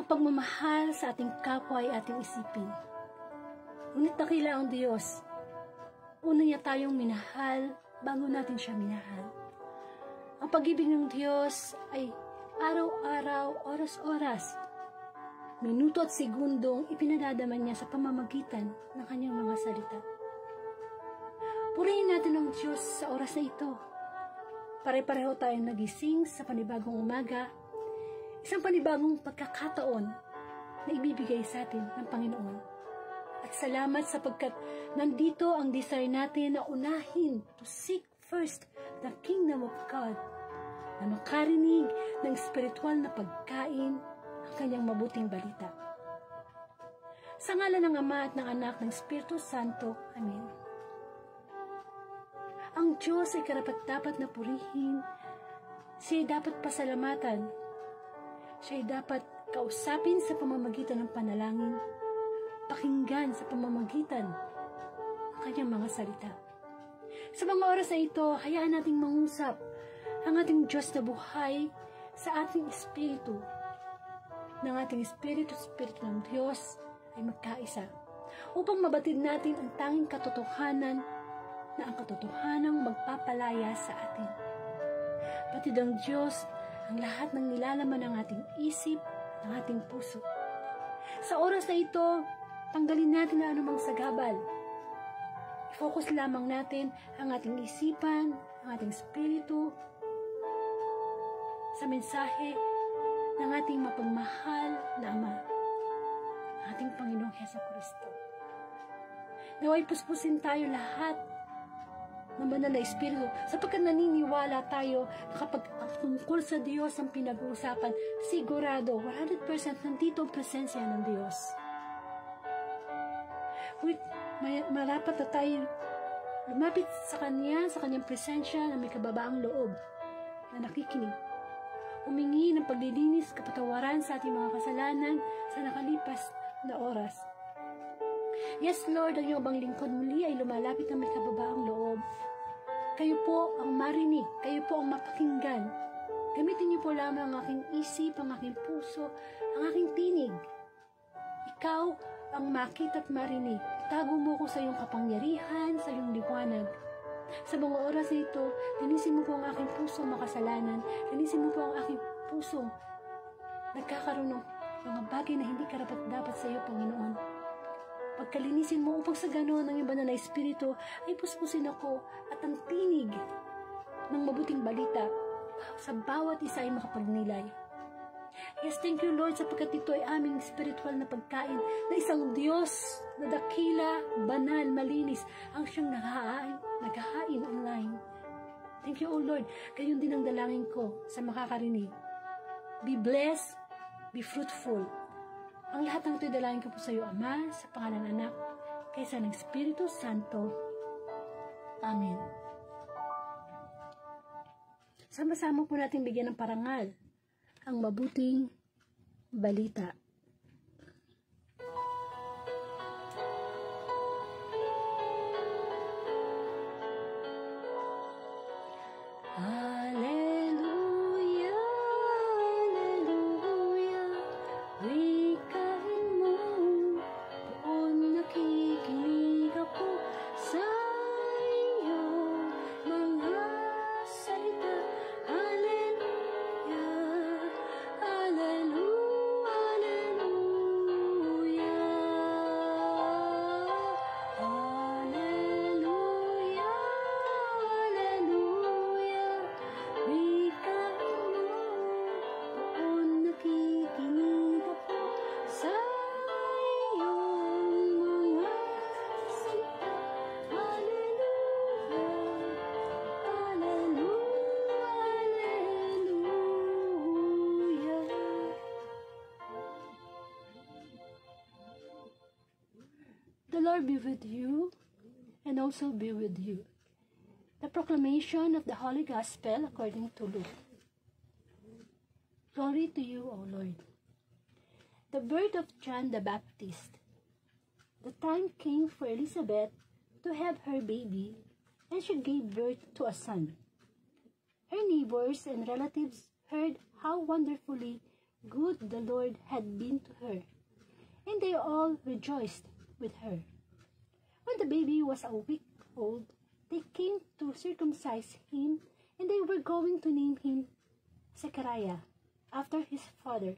Ang pagmamahal sa ating kapwa ay ating isipin. Ngunit dakila ang Diyos. Una niya tayong minahal bago natin siya minahal. Ang pag-ibig ng Diyos ay araw-araw, oras-oras, minuto at segundong ipinadadaman niya sa pamamagitan ng kanyang mga salita. Purihin natin ang Diyos sa oras na ito. Pare-pareho tayong nagising sa panibagong umaga, isang panibagong pagkakataon na ibibigay sa atin ng Panginoon. At salamat sapagkat nandito ang desire natin na unahin to seek first the kingdom of God, na makarinig ng spiritual na pagkain ang kanyang mabuting balita. Sa ngalan ng Ama at ng Anak ng Espiritu Santo. Amen. Ang Diyos ay karapat-dapat na purihin. Siya ay dapat pasalamatan. Siya ay dapat kausapin sa pamamagitan ng panalangin, pakinggan sa pamamagitan ng kanyang mga salita. Sa mga oras na ito, hayaan nating mangusap ang ating Diyos na buhay sa ating espiritu. Ng ating espiritu ng Diyos ay magkaisa upang mabatid natin ang tanging katotohanan na ang katotohanang magpapalaya sa atin. Batid ang Diyos ang lahat ng nilalaman ng ating isip, ng ating puso. Sa oras na ito, tanggalin natin na anumang sagabal. I-focus lamang natin ang ating isipan, ang ating espiritu, sa mensahe ng ating mapagmahal na Ama, ang ating Panginoong Jesucristo. Naway puspusin tayo lahat ng banal na espiritu sapagkat naniniwala tayo na kapag tungkol sa Diyos ang pinag-uusapan, sigurado 100% nandito ang presensya ng Diyos. Marapat na tayo lumapit sa Kanya, sa Kanyang presensya na may kababaang loob na nakikinig. Humingi ng paglilinis, kapatawaran sa ating mga kasalanan sa nakalipas na oras. Yes, Lord, ang iyong bang lingkod muli ay lumalapit na may kababaang loob. Kayo po ang marinig, kayo po ang mapakinggan. Gamitin niyo po lamang ang aking isip, ang aking puso, ang aking tinig. Ikaw ang makita at marinig. Tago mo ko sa iyong kapangyarihan, sa iyong liwanag. Sa mga oras na ito, linisin mo po ang aking pusong makasalanan. Linisin mo po ang aking pusong nagkakaroon ng mga bagay na hindi karapat-dapat sa iyo, Panginoon. Pagkalinisin mo upang sa ganoon ang iba na espiritu ay puspusin ako at ang tinig ng mabuting balita sa bawat isa ay makapagnilay. Yes, thank you Lord sapagkat ito ay aming spiritual na pagkain na isang Diyos na dakila, banal, malinis ang siyang naghahain online. Thank you, O Lord. Gayon din ang dalangin ko sa makakarinig. Be blessed, be fruitful. Ang lahat ng ito'y dalangin ko po sa iyo, Ama, sa pangalan ng Anak, kaysa ng Espiritu Santo. Amen. Sama-sama po natin bigyan ng parangal ang mabuting balita. The Lord be with you, and also be with you. The proclamation of the Holy Gospel according to Luke. Glory to you, O Lord. The birth of John the Baptist. The time came for Elizabeth to have her baby, and she gave birth to a son. Her neighbors and relatives heard how wonderfully good the Lord had been to her, and they all rejoiced with her. When the baby was a week old, they came to circumcise him, and they were going to name him Zechariah, after his father.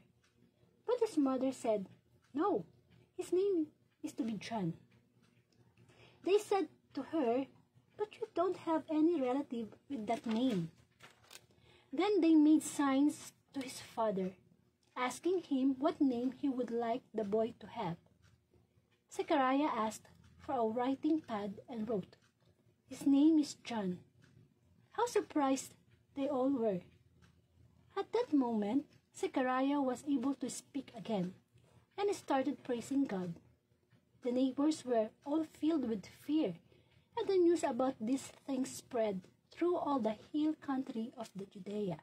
But his mother said, "No, his name is to be John." They said to her, "But you don't have any relative with that name." Then they made signs to his father, asking him what name he would like the boy to have. Zechariah asked for a writing pad and wrote, "His name is John." How surprised they all were. At that moment, Zechariah was able to speak again, and he started praising God. The neighbors were all filled with fear, and the news about these things spread through all the hill country of the Judea.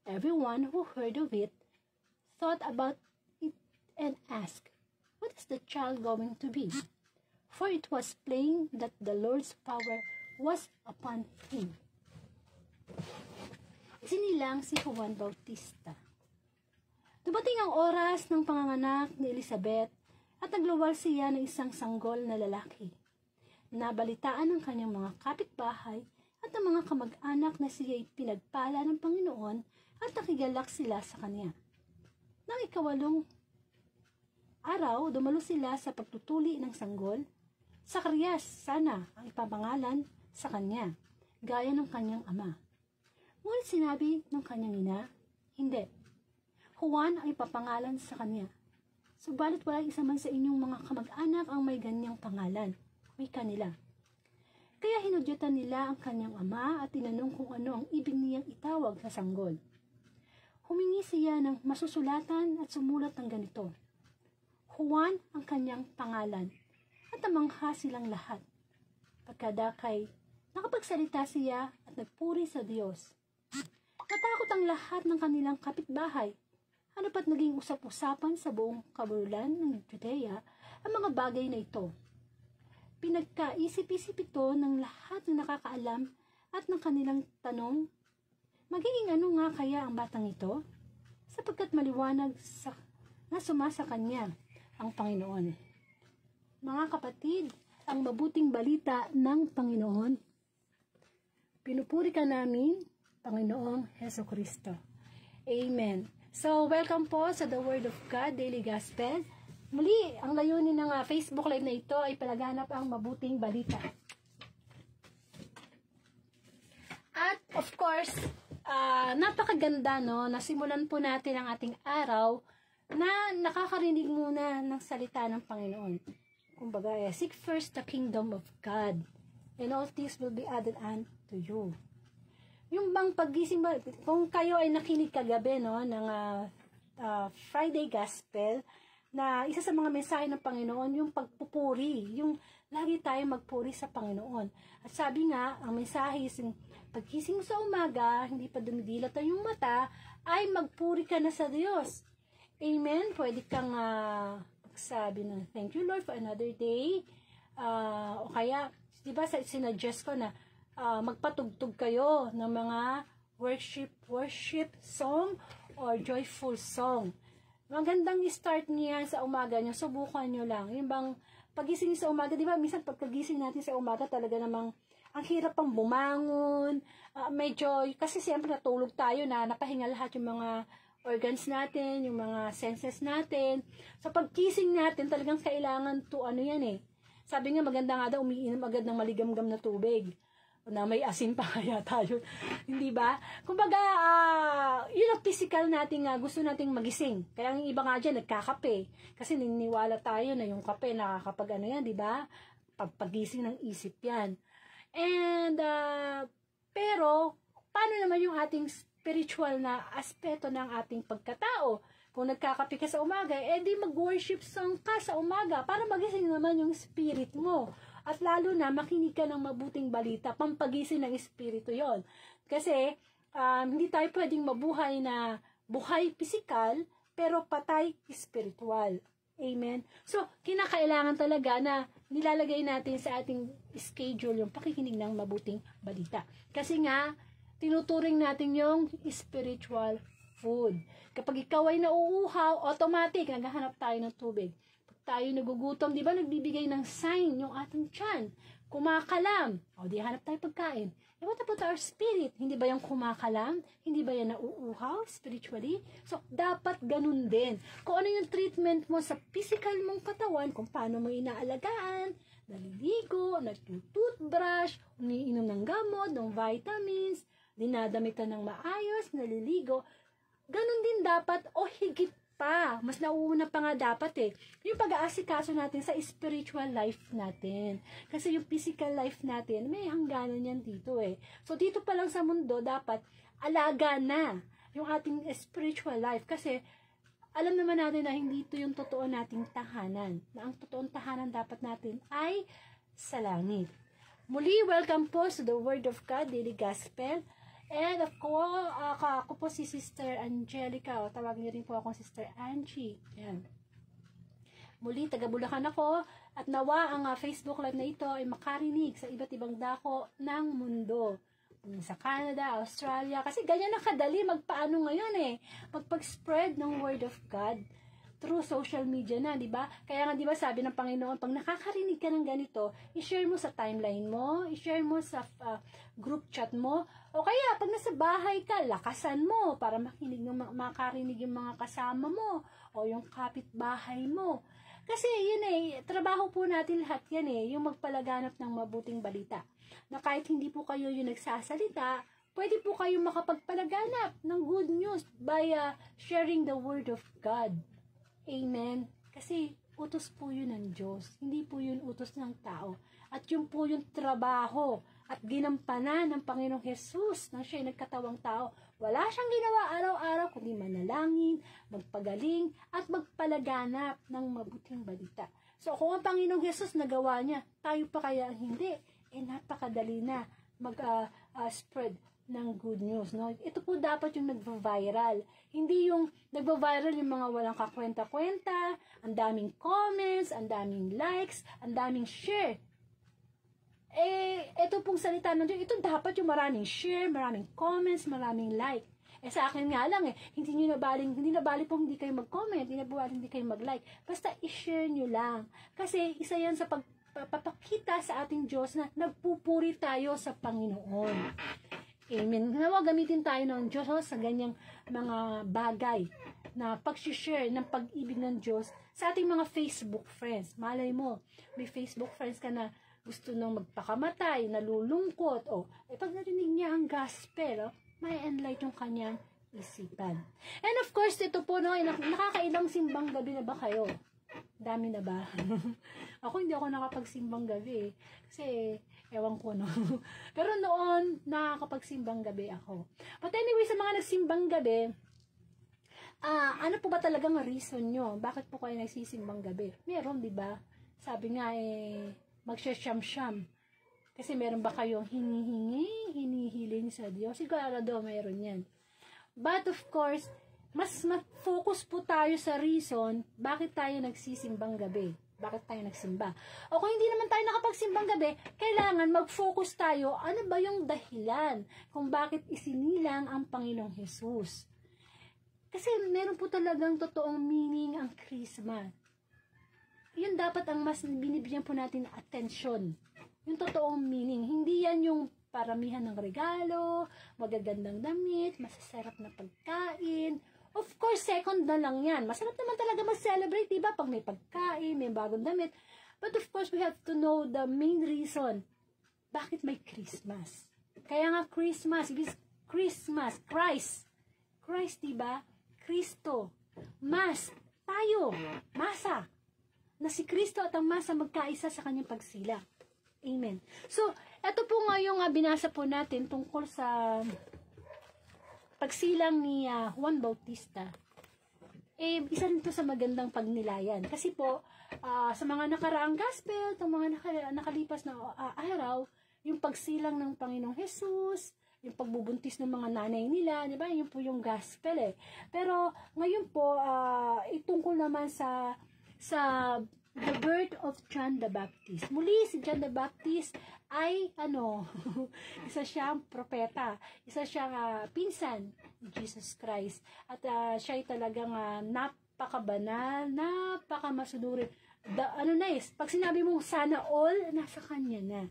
Everyone who heard of it thought about it and asked, "What is the child going to be?" For it was plain that the Lord's power was upon him. Sinilang si Juan Bautista. Dumating ang oras ng panganganak ni Elizabeth at nagluwal siya ng isang sanggol na lalaki. Nabalitaan ng kanyang mga kapitbahay at ng mga kamag-anak na siya'y pinagpala ng Panginoon at nakigalak sila sa kanya. Nang ikawalong araw, dumalo sila sa pagtutuli ng sanggol. Zacarias sana ang ipapangalan sa kanya, gaya ng kanyang ama. Ngunit sinabi ng kanyang ina, "Hindi, Juan ay papangalan sa kanya. Subalit wala isa man sa inyong mga kamag-anak ang may ganyang pangalan," wika nila. Kaya hinudyatan nila ang kanyang ama at tinanong kung ano ang ibig niyang itawag sa sanggol. Humingi siya ng masusulatan at sumulat ng ganito, "Juan ang kanyang pangalan," at namangha silang lahat. Pagkadakay, nakapagsalita siya at nagpuri sa Diyos. Natakot ang lahat ng kanilang kapitbahay. Ano pat naging usap-usapan sa buong kabuluhan ng Judea ang mga bagay na ito. Pinagkaisip-isip ito ng lahat ng nakakaalam at ng kanilang tanong, magiging ano nga kaya ang batang ito? Sapagkat maliwanag na sumasa kanya ang Panginoon. Mga kapatid, ang mabuting balita ng Panginoon. Pinupuri ka namin, Panginoong Hesukristo. Amen. So, welcome po sa The Word of God Daily Gospel. Muli, ang layunin ng Facebook Live na ito ay palaganap ang mabuting balita. At course, napakaganda, no? Nasimulan po natin ang ating araw na nakakarinig muna ng salita ng Panginoon. Kumbaga, seek first the kingdom of God, and all things will be added unto you. Yung bang pagising ba, kung kayo ay nakinig kagabi, no, ng Friday Gospel, na isa sa mga mensahe ng Panginoon, yung pagpupuri, yung lagi tayo magpuri sa Panginoon. At sabi nga, ang mensahe is, pagkising mo sa umaga, hindi pa dumidilat ang iyong mata, ay magpuri ka na sa Diyos. Amen? Pwede kang magsabi ng, thank you Lord for another day. O kaya, di ba, sinuggest ko na magpatugtog kayo ng mga worship song or joyful song. Magandang start niya sa umaga nyo, subukan nyo lang. Yung bang pagising sa umaga, di ba, minsan pagkagising natin sa umaga, talaga namang ang hirap pang bumangon, medyo, kasi siyempre natulog tayo na, napahinga lahat yung mga organs natin, yung mga senses natin. So pagkising natin, talagang kailangan to, sabi nga maganda nga daw, umiinom agad ng maligamgam na tubig na may asin pa kaya tayo, hindi ba? Kumbaga, yun ang physical natin nga, gusto nating magising. Kaya ang iba nga dyan, nagkakape. Kasi niniwala tayo na yung kape, nakakapag yan, di ba? Pagpagising ng isip yan. And, pero, paano naman yung ating spiritual na aspeto ng ating pagkatao? Kung nagkakape ka sa umaga, di mag-worship song ka sa umaga para magising naman yung spirit mo. At lalo na, makinig ka ng mabuting balita, pampagising ng espiritu yon. Kasi, hindi tayo pwedeng mabuhay na buhay pisikal, pero patay espiritual. Amen? So, kinakailangan talaga na nilalagay natin sa ating schedule yung pakikinig ng mabuting balita. Kasi nga, tinuturing natin yung spiritual food. Kapag ikaw ay nauuhaw, automatic, naghahanap tayo ng tubig. Tayo nagugutom, di ba, nagbibigay ng sign yung ating tiyan. Kumakalam. O, di hanap tayo pagkain. What about our spirit? Hindi ba yung kumakalam? Hindi ba yan nauuhaw spiritually? So, dapat ganun din. Kung ano yung treatment mo sa physical mong katawan, kung paano mo inaalagaan, naliligo, nagtutoothbrush, umiinom ng gamot, ng vitamins, dinadamitan ng maayos, naliligo, ganun din dapat o higit pa. Mas nauuna pa nga dapat yung pag-aasikaso natin sa spiritual life natin. Kasi yung physical life natin, may hangganan yan dito So, dito pa lang sa mundo, dapat alaga na yung ating spiritual life. Kasi, alam naman natin na hindi ito yung totoo nating tahanan. Na ang totoong tahanan dapat natin ay sa langit. Muli, welcome po sa The Word of God Daily Gospel. And ako po si Sister Angelica, o tawag niyo rin po akong Sister Angie. Yan. Muli, taga Bulacan ako, at nawa ang Facebook Live na ito ay makarinig sa iba't ibang dako ng mundo. Sa Canada, Australia, kasi ganyan na kadali magpaano ngayon magpag-spread ng Word of God through social media na, di ba? Kaya nga, di ba, sabi ng Panginoon, pag nakakarinig ka ng ganito, i-share mo sa timeline mo, i-share mo sa group chat mo, o kaya, pag nasa bahay ka, lakasan mo para makarinig yung mga kasama mo, o yung kapitbahay mo. Kasi, yun trabaho po natin lahat yan yung magpalaganap ng mabuting balita. Na kahit hindi po kayo yung nagsasalita, pwede po kayo makapagpalaganap ng good news by sharing the Word of God. Amen. Kasi utos po yun ng Diyos. Hindi po yun utos ng tao. At yun po yung trabaho at ginampanan ng Panginoong Jesus nang siya'y nagkatawang tao. Wala siyang ginawa araw-araw kundi manalangin, magpagaling, at magpalaganap ng mabuting balita. So kung ang Panginoong Jesus nagawa niya, tayo pa kaya hindi? Napakadali na mag-spread ng good news, no? Ito po dapat yung nagva-viral. Hindi yung nagva-viral yung mga walang kakwenta-kwenta, ang daming comments, ang daming likes, ang daming share. Ito pong salita ng Diyos, ito dapat yung maraming share, maraming comments, maraming like. Sa akin nga lang hindi na bali po hindi kayo mag-comment, hindi na bali hindi kayo mag-like. Basta i-share nyo lang. Kasi isa yan sa pagpapakita sa ating Diyos na nagpupuri tayo sa Panginoon. Amen. Nawa gamitin tayo ng Diyos sa ganyang mga bagay na pag-share ng pag-ibig ng Diyos sa ating mga Facebook friends. Malay mo, may Facebook friends ka na gusto nang magpakamatay, nalulungkot, pag narinig niya ang gospel, may enlight yung kanyang isipan. And of course, ito po, no, nakakailang simbang gabi na ba kayo? Dami na ba? Ako hindi ako nakapagsimbang gabi kasi ewan ko, no. Pero noon nakakapagsimbang gabi ako. But anyway, sa mga nagsimbang gabi, ano po ba talagang reason nyo? Bakit po kayo nagsisimbang gabi? Meron, di ba? Sabi nga magsisyam-syam. Kasi meron ba kayong hinihiling sa Diyos? Sigurado meron yan. But of course, mas focus po tayo sa reason bakit tayo nagsisimbang gabi. Bakit tayo nagsimba? O kung hindi naman tayo nakapagsimbang gabi, kailangan mag-focus tayo, ano ba yung dahilan kung bakit isinilang ang Panginoong Hesus. Kasi meron po talagang totoong meaning ang Christmas. Yun dapat ang mas binibigyan po natin atensyon. Yung totoong meaning. Hindi yan yung paramihan ng regalo, magagandang damit, masasarap na pagkain. Of course, second na lang yan. Masarap naman talaga mag-celebrate, diba? Pag may pagkain, may bagong damit. But of course, we have to know the main reason. Bakit may Christmas? Kaya nga Christmas, it is Christmas, Christ. Christ, diba? Kristo. Mas, tayo, masa. Na si Kristo at ang masa magkaisa sa kanyang pagsila. Amen. So, ito po nga yung binasa po natin tungkol sa pagsilang ni Juan Bautista. Isa rin to sa magandang pagnilayan. Kasi po, sa mga nakaraang gospel, sa mga nakalipas na araw, yung pagsilang ng Panginoong Hesus, yung pagbubuntis ng mga nanay nila, di ba? Yun po yung gospel eh. Pero ngayon po, itungkol naman sa the birth of John the Baptist. Muli, si John the Baptist ay, isa siyang propeta. Isa siyang pinsan ni Jesus Christ. At siya ay talagang napakabanal, napakamasunurin. Pag sinabi mong sana all, nasa kanya na.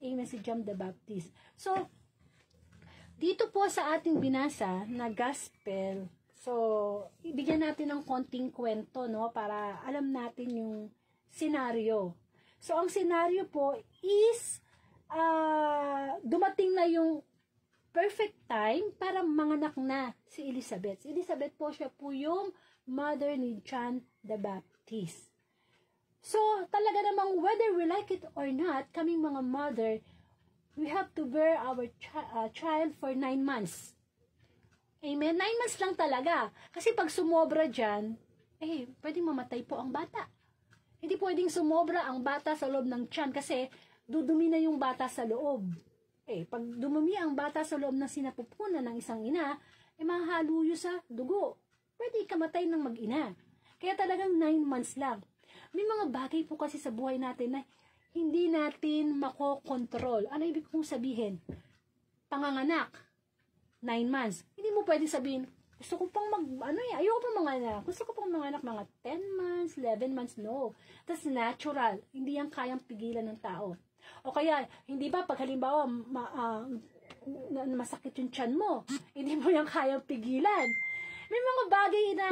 Amen, si John the Baptist. So, dito po sa ating binasa na gospel, so, ibigyan natin ng konting kwento, no, para alam natin yung senaryo. So, ang senaryo po is, dumating na yung perfect time para manganak na si Elizabeth. Si Elizabeth po, siya po yung mother ni John the Baptist. So, talaga namang whether we like it or not, kaming mga mother, we have to bear our child for 9 months. Amen? 9 months lang talaga. Kasi pag sumobra dyan, pwedeng mamatay po ang bata. Hindi pwedeng sumobra ang bata sa loob ng tiyan kasi dudumi na yung bata sa loob. Pag dumumi ang bata sa loob ng sinapupunan ng isang ina, mahahaluyo sa dugo. Pwede ikamatay ng mag-ina. Kaya talagang 9 months lang. May mga bagay po kasi sa buhay natin na hindi natin makokontrol. Ano ibig kong sabihin? Panganganak. 9 months. Hindi mo pwede sabihin, gusto ko pang ayoko pang manganak. Gusto ko pang manganak mga 10 months, 11 months. No. That's natural. Hindi yan kayang pigilan ng tao. O kaya, hindi ba, pag halimbawa, masakit yung tiyan mo, hindi mo yan kayang pigilan. May mga bagay na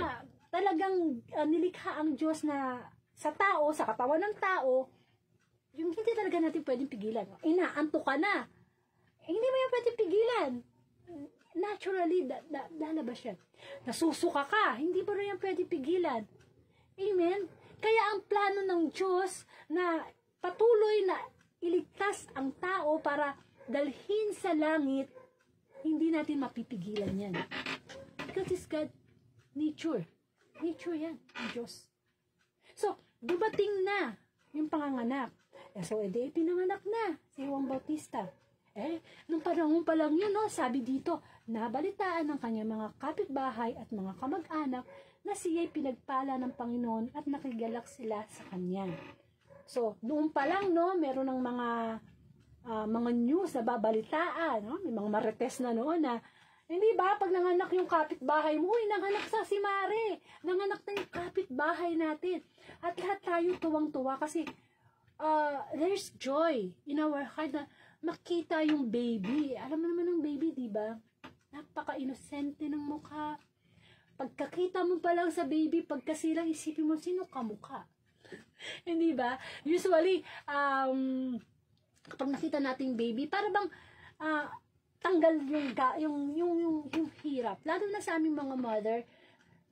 talagang nilikha ang Diyos na sa tao, sa katawan ng tao, yung hindi talaga natin pwedeng pigilan. Inaanto ka na. Hindi mo yan pwedeng pigilan. Naturally, lalabas yan. Nasusuka ka. Hindi mo rin yan pwedeng pigilan. Amen? Kaya ang plano ng Diyos na patuloy na iligtas ang tao para dalhin sa langit, hindi natin mapipigilan yan. Because it's God nature. Nature yan, ang Diyos. So, dumating na yung panganganak. So, pinanganak na si Juan Bautista. Nung panahon pa lang yun, sabi dito, nabalitaan ng kanyang mga kapitbahay at mga kamag-anak na siya'y pinagpala ng Panginoon at nakigalak sila sa kanya. So, noon pa lang, meron ng mga news na babalitaan, may mga marites na noon na, hindi ba, pag nanganak yung kapitbahay mo, nanganak sa si Mare, nanganak na yung kapitbahay natin. At lahat tayo tuwang-tuwa kasi there's joy in our heart na makita yung baby. Alam mo naman ng baby, di ba? Napaka-inosente ng mukha. Pagkakita mo pa lang sa baby, pagkasilang isipin mo, sino ka mukha? Hindi ba? Usually, kapag nakita natin baby, para bang tanggal yung hirap. Lalo na sa aming mga mother,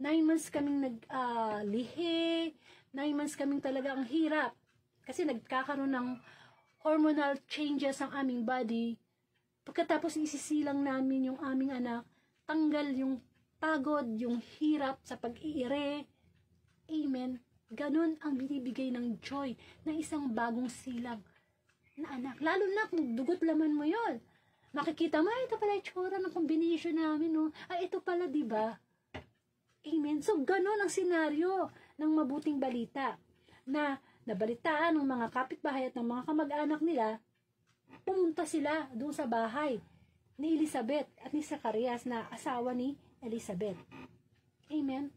9 months kaming lihi, 9 months kaming talaga ang hirap. Kasi nagkakaroon ng hormonal changes ang aming body. Pagkatapos isisilang namin yung aming anak, tanggal yung pagod, yung hirap sa pag-iire. Amen. Ganun ang binibigay ng joy ng isang bagong silang na anak. Lalo na kung dugot laman mo yon. Makikita mo, ito pala yung tsura ng combination namin, no? Ay, ito pala, diba? Amen. So, ganun ang senaryo ng mabuting balita na nabalitaan ng mga kapitbahay at ng mga kamag-anak nila, pumunta sila doon sa bahay ni Elizabeth at ni Zacarias na asawa ni Elizabeth. Amen.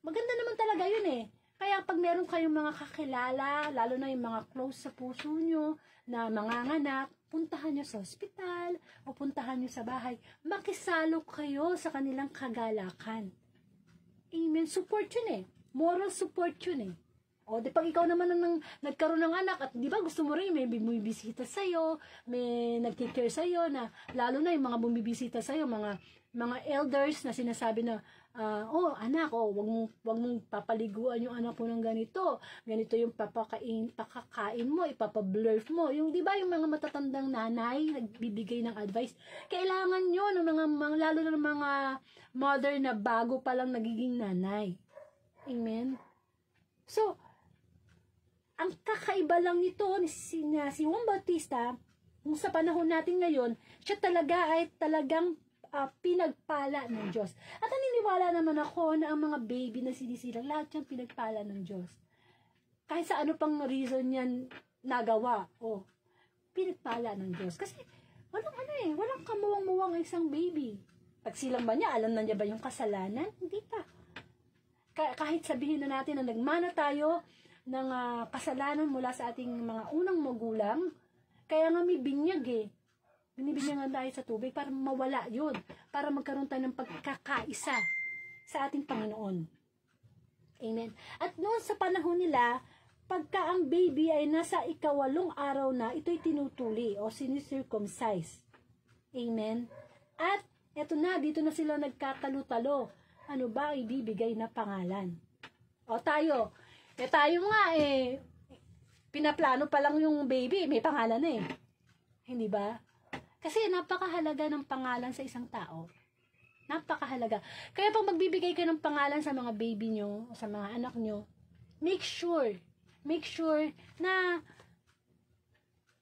Maganda naman talaga yun eh. Kaya pag meron kayong mga kakilala, lalo na yung mga close sa puso nyo, na manganganak, puntahan nyo sa ospital, o puntahan nyo sa bahay, makisalo kayo sa kanilang kagalakan. Amen. Support yun eh. Moral support yun eh. O, di pag ikaw naman ang nagkaroon ng anak, at di ba gusto mo rin, may bumibisita sa'yo, may nag-take-care sa'yo, na, lalo na yung mga bumibisita sa'yo, mga elders na sinasabi na, oh anak, wag mong papaliguan yung anak mo ng ganito yung pakakain mo, ipapablurf mo, yung di ba yung mga matatandang nanay nagbibigay ng advice, kailangan nyo ng mga lalo na ng mga mother na bago pa lang nagiging nanay. Amen. So, ang kakaiba lang nito si Juan Bautista, kung sa panahon natin ngayon, siya talaga ay talagang pinagpala ng Diyos. At naniniwala naman ako na ang mga baby na sinisilang, lahat yan pinagpala ng Diyos. Kahit sa ano pang reason yan nagawa, pinagpala ng Diyos. Kasi walang kamuwang-muwang isang baby. Pag silang ba niya, alam na niya ba yung kasalanan? Hindi pa. Kahit sabihin na natin na nagmana tayo ng kasalanan mula sa ating mga unang magulang, kaya nga may binyag eh. Binibinyagan tayo sa tubig para mawala yun. Para magkaroon tayo ng pagkakaisa sa ating Panginoon. Amen. At noon sa panahon nila, pagka ang baby ay nasa 8 araw na, ito'y tinutuli o sinicircumcise. Amen. At eto na, dito na sila nagkatalo-talo. Ano ba ang ibibigay na pangalan? O tayo nga pinaplano pa lang yung baby, may pangalan na eh. Hindi ba? Kasi napakahalaga ng pangalan sa isang tao. Napakahalaga. Kaya pag magbibigay kayo ng pangalan sa mga baby nyo, sa mga anak nyo, make sure na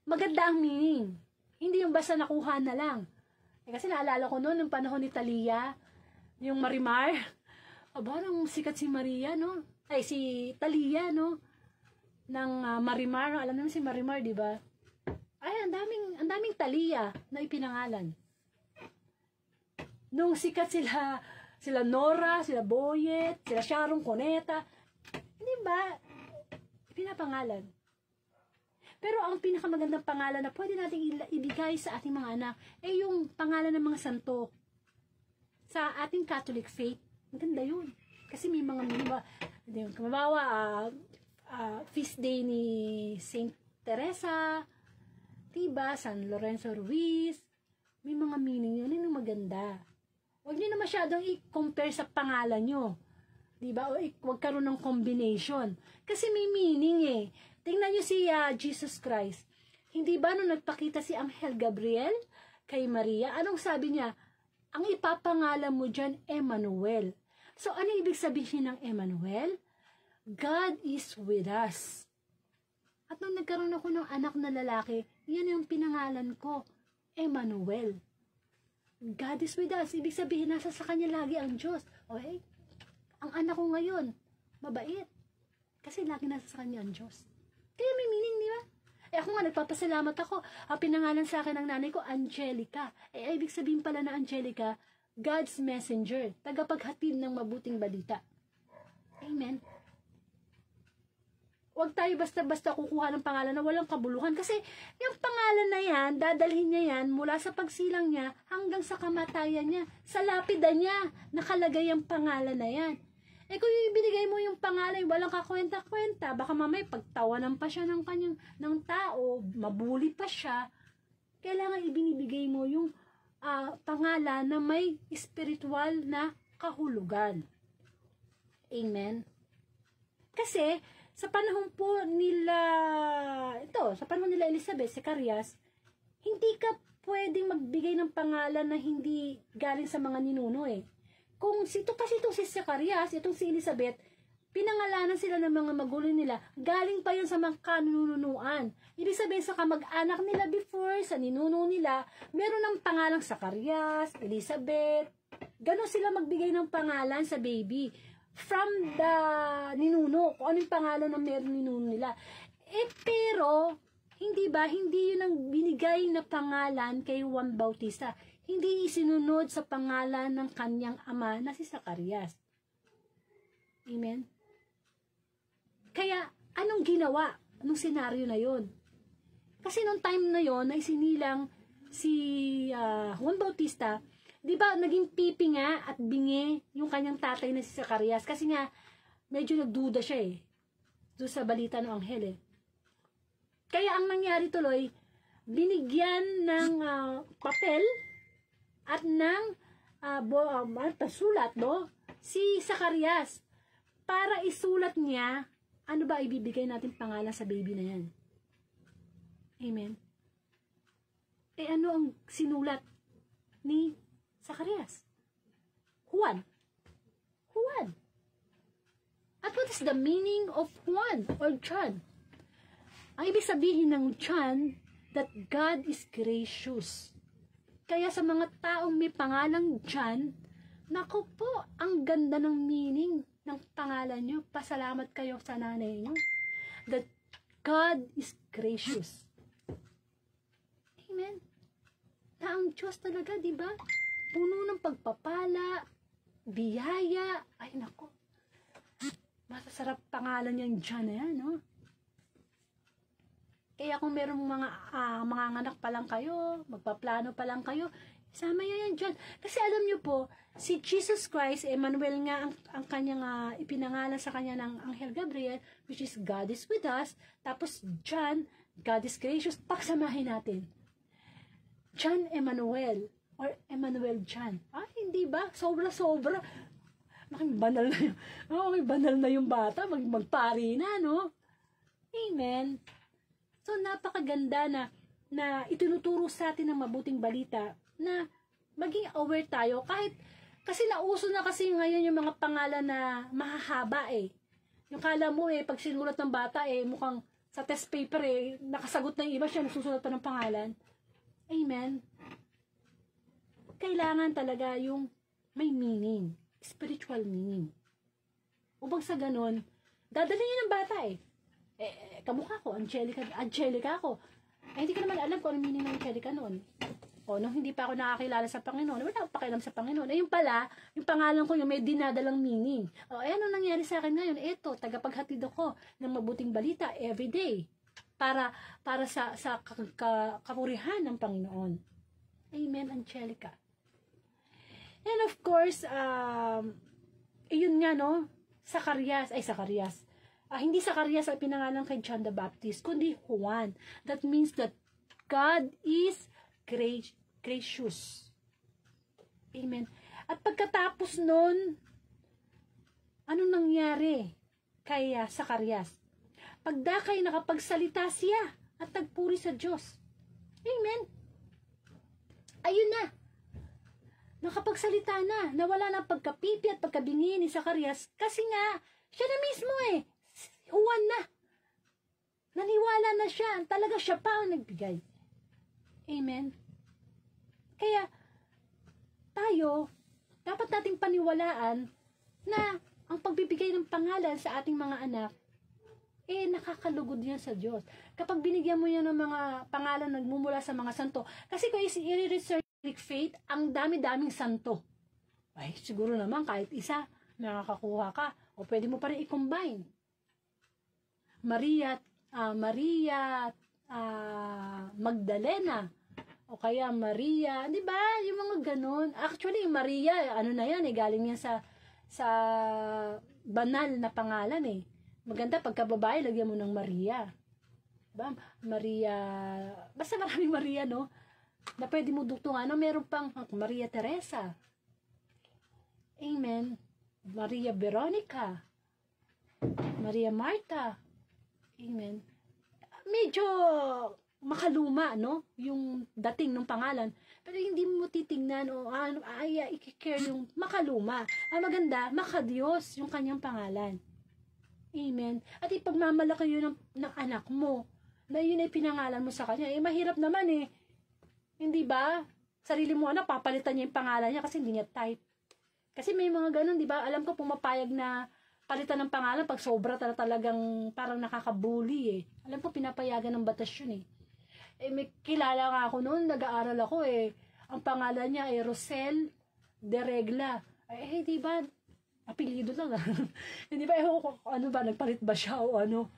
maganda ang meaning. Hindi yung basta nakuha na lang. Kasi naalala ko noon, yung panahon ni Talia, yung Marimar, nang sikat si Maria, no? Ay, si Talia, no? Ng Marimar, alam naman si Marimar, di ba? Ay, ang daming Talia na ipinangalan. Nung sikat sila Nora, sila Boyet, sila Sharon Cuneta, hindi ba, pinapangalan. Pero ang pinakamagandang pangalan na pwede nating ibigay sa ating mga anak ay yung pangalan ng mga santo. Sa ating Catholic faith, maganda yun. Kasi may mga feast day ni Saint Teresa, diba, San Lorenzo Ruiz, may mga meaning yun, yung maganda. Huwag nyo na masyadong i-compare sa pangalan nyo. Diba? O huwag karoon ng combination. Kasi may meaning eh. Tingnan nyo si Jesus Christ. Hindi ba nung nagpakita si Anghel Gabriel kay Maria, anong sabi niya? Ang ipapangalan mo dyan, Emmanuel. So, ano ibig sabihin ng Emmanuel? God is with us. At nung nagkaroon ako ng anak na lalaki, yan yung pinangalan ko, Emmanuel. God is with us. Ibig sabihin, nasa sa kanya lagi ang Diyos. Okay? Ang anak ko ngayon, mabait. Kasi lagi nasa sa kanya ang Diyos. Kaya may meaning, di ba? Ako nga, nagpapasalamat ako. Ang pinangalan sa akin ng nanay ko, Angelica. Ibig sabihin pala na Angelica, God's messenger. Tagapaghatid ng mabuting balita. Amen. Huwag tayo basta-basta kukuha ng pangalan na walang kabuluhan. Kasi yung pangalan na yan, dadalhin niya yan mula sa pagsilang niya hanggang sa kamatayan niya. Sa lapida niya, nakalagay ang pangalan na yan. Kung yung ibinigay mo yung pangalan, walang kakwenta-kwenta, baka mamay pagtawanan pa siya ng tao, mabuli pa siya, kailangan ibinibigay mo yung pangalan na may spiritual na kahulugan. Amen? Kasi, sa panahon po nila, sa panahon nila Elizabeth, Zacarias, hindi ka pwedeng magbigay ng pangalan na hindi galing sa mga ninuno eh. Kung itong si Zacarias, itong si Elizabeth, pinangalanan sila ng mga magulang nila, galing pa yun sa mga kanununuan. Ibig sabihin sa kamag-anak nila before, sa ninuno nila, meron ng pangalang Zacarias, Elizabeth, ganon sila magbigay ng pangalan sa baby. From the ninuno, kung anong pangalan na meron ninuno nila. Pero, hindi yun ang binigay na pangalan kay Juan Bautista. Hindi isinunod sa pangalan ng kanyang ama na si Zacarias. Amen? Kaya, anong ginawa? Anong senaryo na yon? Kasi nung time na yon na isinilang si Juan Bautista, di ba, naging pipi nga at bingi yung kanyang tatay na si Zacarias. Kasi nga, medyo nagduda siya eh. Doon sa balita ng anghel eh. Kaya ang nangyari tuloy, binigyan ng papel at ng pasulat, no? Si Zacarias, para isulat niya, ano ba ibibigay natin pangalan sa baby na yan? Amen? Ano ang sinulat ni Zacarias? Juan. Juan. At what is the meaning of Juan or John? Ang ibig sabihin ng John, that God is gracious. Kaya sa mga taong may pangalang John, naku po, ang ganda ng meaning ng pangalan nyo. Pasalamat kayo sa nanay nyo. That God is gracious. Amen. Na ang Diyos talaga, di ba? Puno ng pagpapala, biyaya. Ay, naku. Masasarap pangalan niyang John na yan, no? Kaya kung merong mga anak pa lang kayo, magpaplano pa lang kayo, isama nyo yan dyan. Kasi alam nyo po, si Jesus Christ, Emmanuel nga ang kanyang ipinangalan sa kanya ng Anghel Gabriel, which is God is with us. Tapos John, God is gracious. Pagsamahin natin. John Emmanuel or Emmanuel John. Hindi ba? Sobra-sobra. May banal na yung, may banal na yung bata. Magpari na, no? Amen. So, napakaganda na itinuturo sa atin ng mabuting balita na maging aware tayo kahit kasi nauso na kasi ngayon yung mga pangalan na mahahaba eh. Yung kala mo pag sinulat ng bata mukhang sa test paper nakasagot na yung iba siya, nasusulat pa ng pangalan. Amen. Kailangan talaga yung may meaning, spiritual meaning. Upang sa ganun, dadalhin niyo ng bata kamukha ko, Angelica ako. Hindi ko naman alam kung ano meaning ng Angelica noon. Nung hindi pa ako nakakilala sa Panginoon, wala akong pakialam sa Panginoon. Yung pala, yung pangalan ko yung may dinadalang meaning. Ano nangyari sa akin ngayon? Ito, tagapaghatid ako ng mabuting balita everyday para sa kapurihan ng Panginoon. Amen, Angelica. And of course, yun nga, no? Zacarias. Hindi Zacarias ang pinangalan kay John the Baptist, kundi Juan. That means that God is gracious. Amen. At pagkatapos nun, anong nangyari kay Zacarias? Pagdakay nakapagsalita siya at nagpuri sa Diyos. Amen. Ayun na. Nakapagsalita na. Nawala na pagkapipi at pagkabingi ni Zacarias kasi nga, siya na mismo Juan na. Naniwala na siya. Talaga siya pa ang nagbigay. Amen. Kaya, tayo, dapat nating paniwalaan na ang pagbibigay ng pangalan sa ating mga anak, nakakalugod yan sa Diyos. Kapag binigyan mo yan ng mga pangalan nagmumula sa mga santo, kasi kung i-research faith, ang dami-daming santo. Siguro naman kahit isa, nakakakuha ka, o pwede mo pa rin i-combine. Maria Magdalena, o kaya Maria, di ba? Yung mga ganun. Actually, Maria, galing yan sa banal na pangalan Maganda, pagka babae, lagyan mo ng Maria. Diba? Maria, basta maraming Maria, no? na pwede mo dugtungan. Meron pang Maria Teresa. Amen. Maria Veronica. Maria Marta. Amen. Medyo makaluma, no? Yung dating ng pangalan. Pero hindi mo titingnan o i-care yung makaluma. Ang maganda, makadiyos yung kanyang pangalan. Amen. At ipagmamalaki yun ng anak mo. Na yun ay pinangalan mo sa kanya. Mahirap naman Hindi ba? Sarili mo papalitan niya yung pangalan niya kasi hindi niya type. Kasi may mga ganun, di ba? Alam ko pumapayag na palitan ng pangalan pag sobra talagang parang nakakabully Alam ko pinapayagan ng batas yun may kilala nga ako noon, nag-aaral ako Ang pangalan niya ay Rosel de Regla. Di ba? Apelyido lang Hindi ba? Ano ba? Nagpalit ba siya o ano?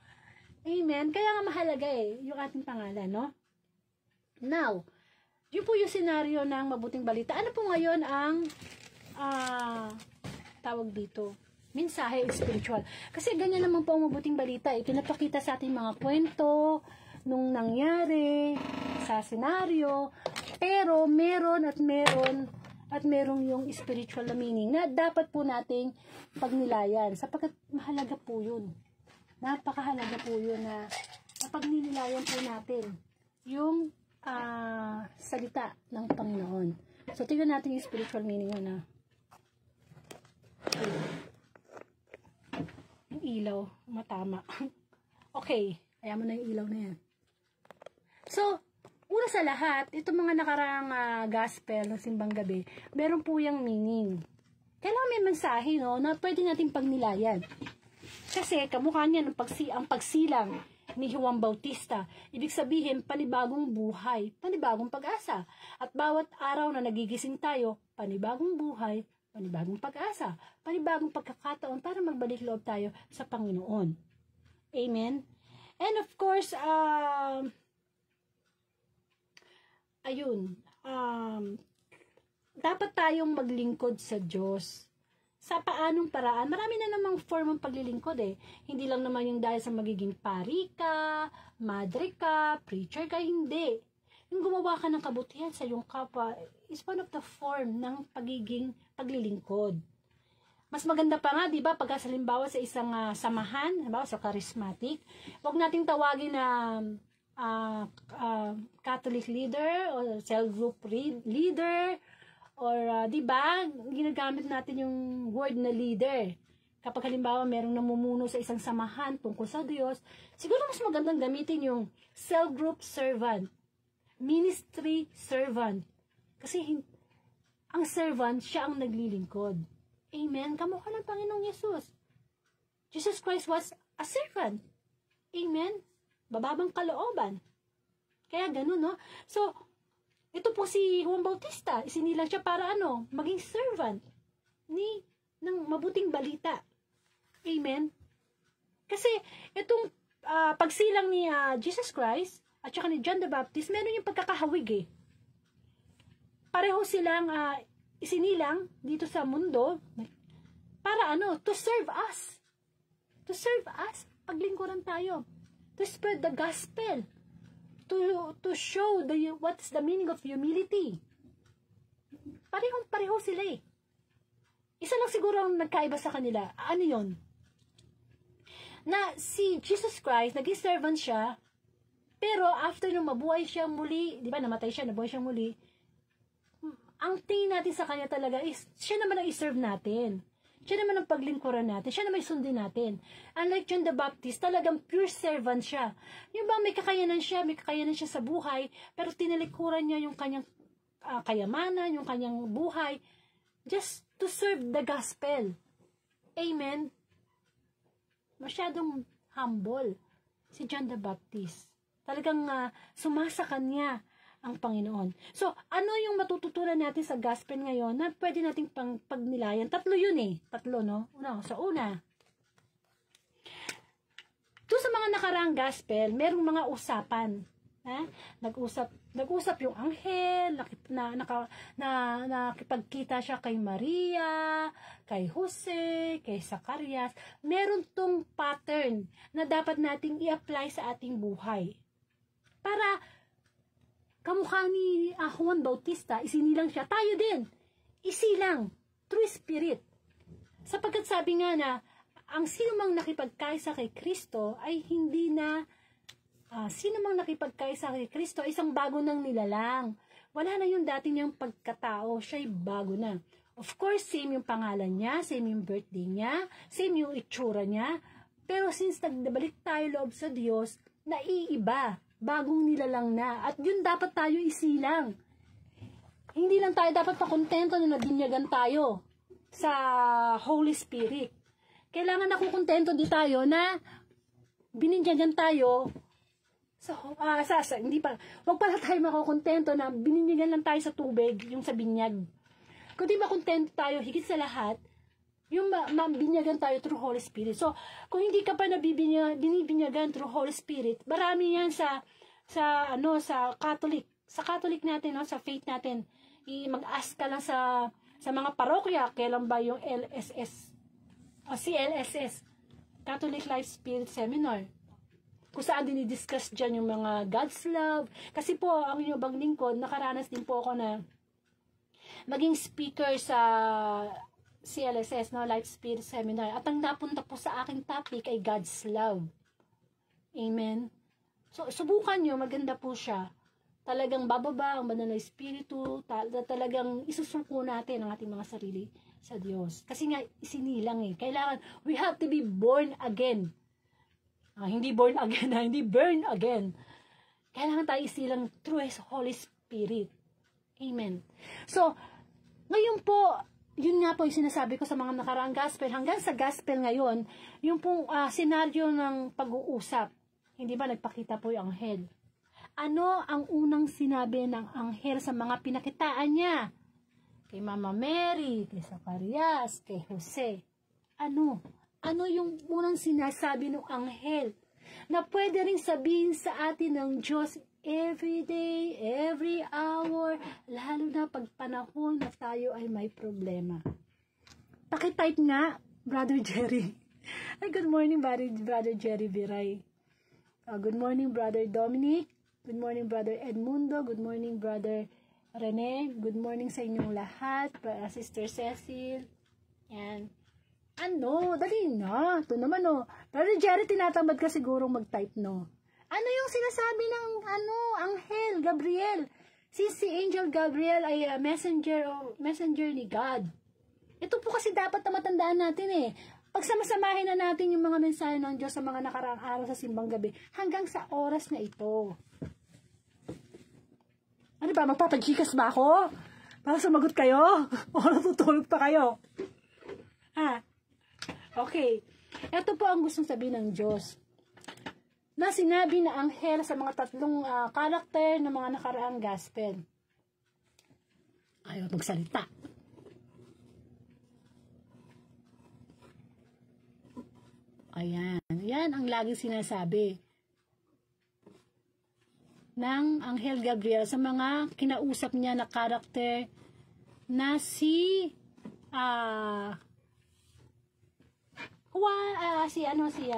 Amen. Kaya nga mahalaga yung ating pangalan, no? Now, yun po yung senaryo ng mabuting balita. Ano po ngayon ang tawag dito? Mensahe spiritual. Kasi ganyan naman po ang mabuting balita. Pinapakita sa ating mga kwento nung nangyari sa senaryo. Pero meron yung spiritual na meaning na dapat po nating pagnilayan. Sapagkat mahalaga po yun. Napakahalaga po yun na pagninilayan po natin yung salita ng Panginoon. So, tingnan natin yung spiritual meaning yun Yung ilaw, matama. Okay, kaya mo na yung ilaw na yan. So, una sa lahat, itong mga nakaraang gospel ng simbang gabi, meron po yung meaning. Kailangan may mensahe, no, na pwede natin pagnilayan. Kasi, kamukha niya ang pagsilang ni Juan Bautista. Ibig sabihin, panibagong buhay, panibagong pag-asa. At bawat araw na nagigising tayo, panibagong buhay, panibagong pag-asa, panibagong pagkakataon para magbalik loob tayo sa Panginoon. Amen? And of course, dapat tayong maglingkod sa Diyos. Sa paanong paraan? Marami na namang form ng paglilingkod Hindi lang naman yung dahil sa magiging pari ka, madre ka, preacher ka, hindi. Yung gumawa ka ng kabutihan sa iyong kapwa is one of the form ng paglilingkod. Mas maganda pa nga, di ba, pag halimbawa sa isang samahan, halimbawa sa charismatic, wag nating tawagin na Catholic leader or cell group leader or di ba, ginagamit natin yung word na leader. Kapag halimbawa merong namumuno sa isang samahan tungkol sa Diyos, siguro mas magandang gamitin yung cell group servant, ministry servant. Kasi ang servant, siya ang naglilingkod. Amen? Kamukha ng Panginoong Yesus. Jesus Christ was a servant. Amen? Bababang kalooban. Kaya ganun, no? So, ito po si Juan Bautista. Isinilang siya para maging servant ng mabuting balita. Amen? Kasi, itong pagsilang ni Jesus Christ at saka ni John the Baptist, meron yung pagkakahawig Pareho silang isinilang dito sa mundo para to serve us. To serve us. Paglingkuran tayo. To spread the gospel. To show what's the meaning of humility. Pareho sila Isa lang siguro ang nagkaiba sa kanila. Ano yon? Na si Jesus Christ, naging servant siya, pero after nung mabuhay siya muli, di ba, namatay siya, nabuhay siya muli, ang tingin natin sa kanya talaga is, siya naman ang iserve natin. Siya naman ang paglingkuran natin. Siya naman ang sundin natin. Unlike John the Baptist, talagang pure servant siya. Yung bang may kakayanan siya sa buhay, pero tinalikuran niya yung kanyang kayamanan, yung kanyang buhay, just to serve the gospel. Amen? Masyadong humble si John the Baptist. Talagang sumasa kanya ang Panginoon. So, ano yung matututunan natin sa gospel ngayon na pwede nating pagnilayan? Tatlo yun Tatlo, no? Una. Doon sa mga nakaraang gospel, merong mga usapan. Nag-usap yung anghel, nakipagkita siya kay Maria, kay Jose, kay Zacarias. Meron tong pattern na dapat nating i-apply sa ating buhay. Para kamukha ni Juan Bautista, isinilang siya. Tayo din, isilang, through Spirit. Sapagkat sabi nga na, ang sino mang nakipagkaisa kay Kristo ay hindi na, sino mang nakipagkaisa kay Kristo, isang bago nang nilalang. Wala na yung dati niyang pagkatao, siya'y bago na. Of course, same yung pangalan niya, same yung birthday niya, same yung itsura niya. Pero since nagbalik tayo loob sa Diyos, naiiba, bagong nilalang na. At yun dapat tayo isilang. Hindi lang tayo dapat makontento na nabinyagan tayo sa Holy Spirit. Kailangan nakukontento di tayo na bininyagan tayo hindi pa, wag pala tayo makukontento na bininyagan lang tayo sa tubig, yung sa binyag. Kundi makontento tayo, higit sa lahat, yung mabinyagan tayo through Holy Spirit. So, kung hindi ka pa binibinyagan through Holy Spirit, marami yan sa Catholic. Sa Catholic natin, no, sa faith natin, mag-ask ka lang sa mga parokya, kailan ba yung LSS, o CLSS, Catholic Life Spirit Seminar. Kung saan dinidiscuss dyan yung mga God's love. Kasi po, ang inyong bang lingkod, nakaranas din po ako na maging speaker sa CLSS, no, Life Spirit Seminar. At ang napunta po sa aking topic ay God's love. Amen. So, subukan nyo, maganda po siya. Talagang bababa ang banal na espiritu, talagang isusuko natin ang ating mga sarili sa Diyos. Kasi nga, isinilang Kailangan, we have to be born again. Hindi born again, hindi burn again. Kailangan tayo isilang through His Holy Spirit. Amen. So, ngayon po, yun nga po yung sinasabi ko sa mga nakaraang gospel. Hanggang sa gospel ngayon, yung pong senaryo ng pag-uusap. Hindi ba nagpakita po yung anghel? Ano ang unang sinabi ng anghel sa mga pinakitaan niya? Kay Mama Mary, kay Zacarias, kay Jose. Ano? Ano yung unang sinasabi ng anghel? Na pwede rin sabihin sa atin ng Diyos every day, every hour, lalo na pag panahon na tayo ay may problema. Pakitype nga, Brother Jerry. Ay, good morning, Brother Jerry Viray. Good morning, Brother Dominic. Good morning, Brother Edmundo. Good morning, Brother Rene. Good morning sa inyong lahat. Sister Cecil. Yan. Dali na. Ito naman, Brother Jerry, tinatamad ka sigurong mag-type, Ano yung sinasabi ng, Anghel, Gabriel? Si Angel Gabriel ay messenger ni God. Ito po kasi dapat na matandaan natin, Pagsamasamahin na natin yung mga mensahe ng Diyos sa mga nakaraang araw sa simbang gabi hanggang sa oras na ito. Ano ba, magpapagikas ba ako? Para sumagot kayo? O natutulog pa kayo? Okay. Ito po ang gustong sabihin ng Diyos. Na sinabi na anghel sa mga tatlong karakter ng mga nakaraang gospel. Ayaw magsalita. Ayan. Yan ang laging sinasabi ng Anghel Gabriel sa mga kinausap niya na karakter na si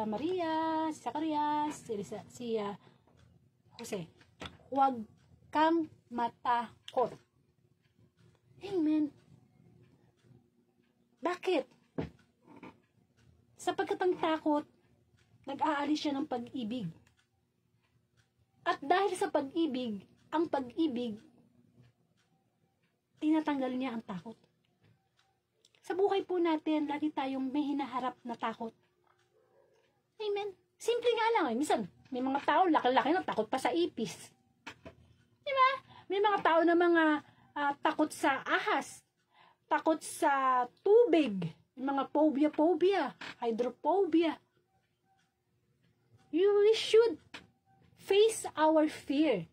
Maria, si Zacarias, si Jose. Huwag kang matakot. Amen. Bakit? Sapagkat ang takot, nag-aalis siya ng pag-ibig. At dahil sa pag-ibig, ang pag-ibig, tinatanggal niya ang takot. Sa buhay po natin, lagi tayong may hinaharap na takot. Amen. Simple nga lang. Minsan, may mga tao, laki-laki na takot pa sa ipis. Diba? May mga tao na mga takot sa ahas, takot sa tubig, yung mga phobia, hydrophobia. We should face our fear.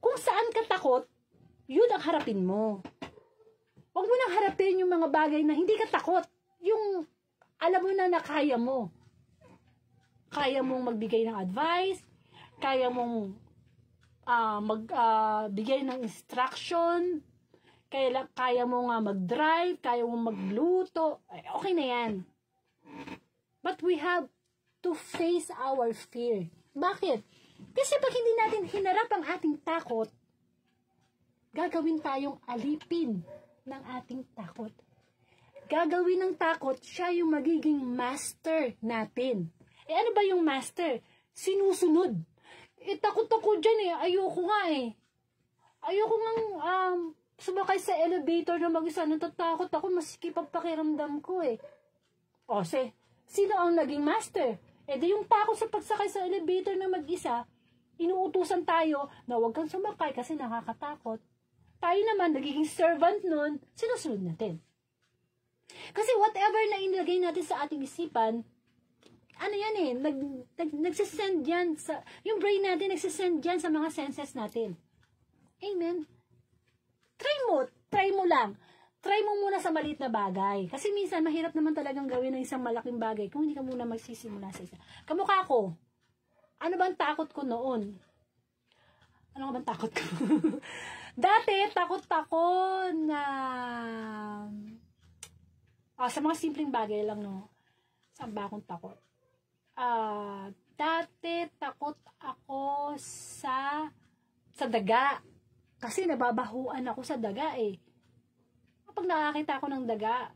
Kung saan ka takot, yun ang harapin mo. Huwag mo nang harapin yung mga bagay na hindi ka takot. Yung alam mo na kaya mo. Kaya mong magbigay ng advice, kaya mong magbigay ng instruction, kaya mo nga mag-drive, kaya mong magluto, okay na yan. But we have to face our fear. Bakit? Kasi pag hindi natin hinarap ang ating takot, gagawin tayong alipin ng ating takot. Gagawin ng takot, siya yung magiging master natin. Ano ba yung master? Sinusunod. Takot ako dyan ayoko nga Ayoko nga sumakay sa elevator na mag-isa. Natatakot ako, masikip ang pakiramdam ko sino ang naging master? Di yung takot sa pagsakay sa elevator na mag-isa, inuutusan tayo na huwag kang sumakay kasi nakakatakot. Tayo naman, nagiging servant nun, sinusunod natin. Kasi whatever na inilagay natin sa ating isipan, nagsisend yan yung brain natin nagsisend yan sa mga senses natin. Amen? Try mo lang. Try mo muna sa maliit na bagay. Kasi minsan, mahirap naman talagang gawin ng isang malaking bagay kung hindi ka muna magsisimula sa isa. Kamukha ko, ano bang takot ko noon? Ano bang takot ko? Dati, takot ako na sa mga simpleng bagay lang, no? Saan ba akong takot? Dati, takot ako sa daga. Kasi nababahuan ako sa daga Kapag nakakita ako ng daga,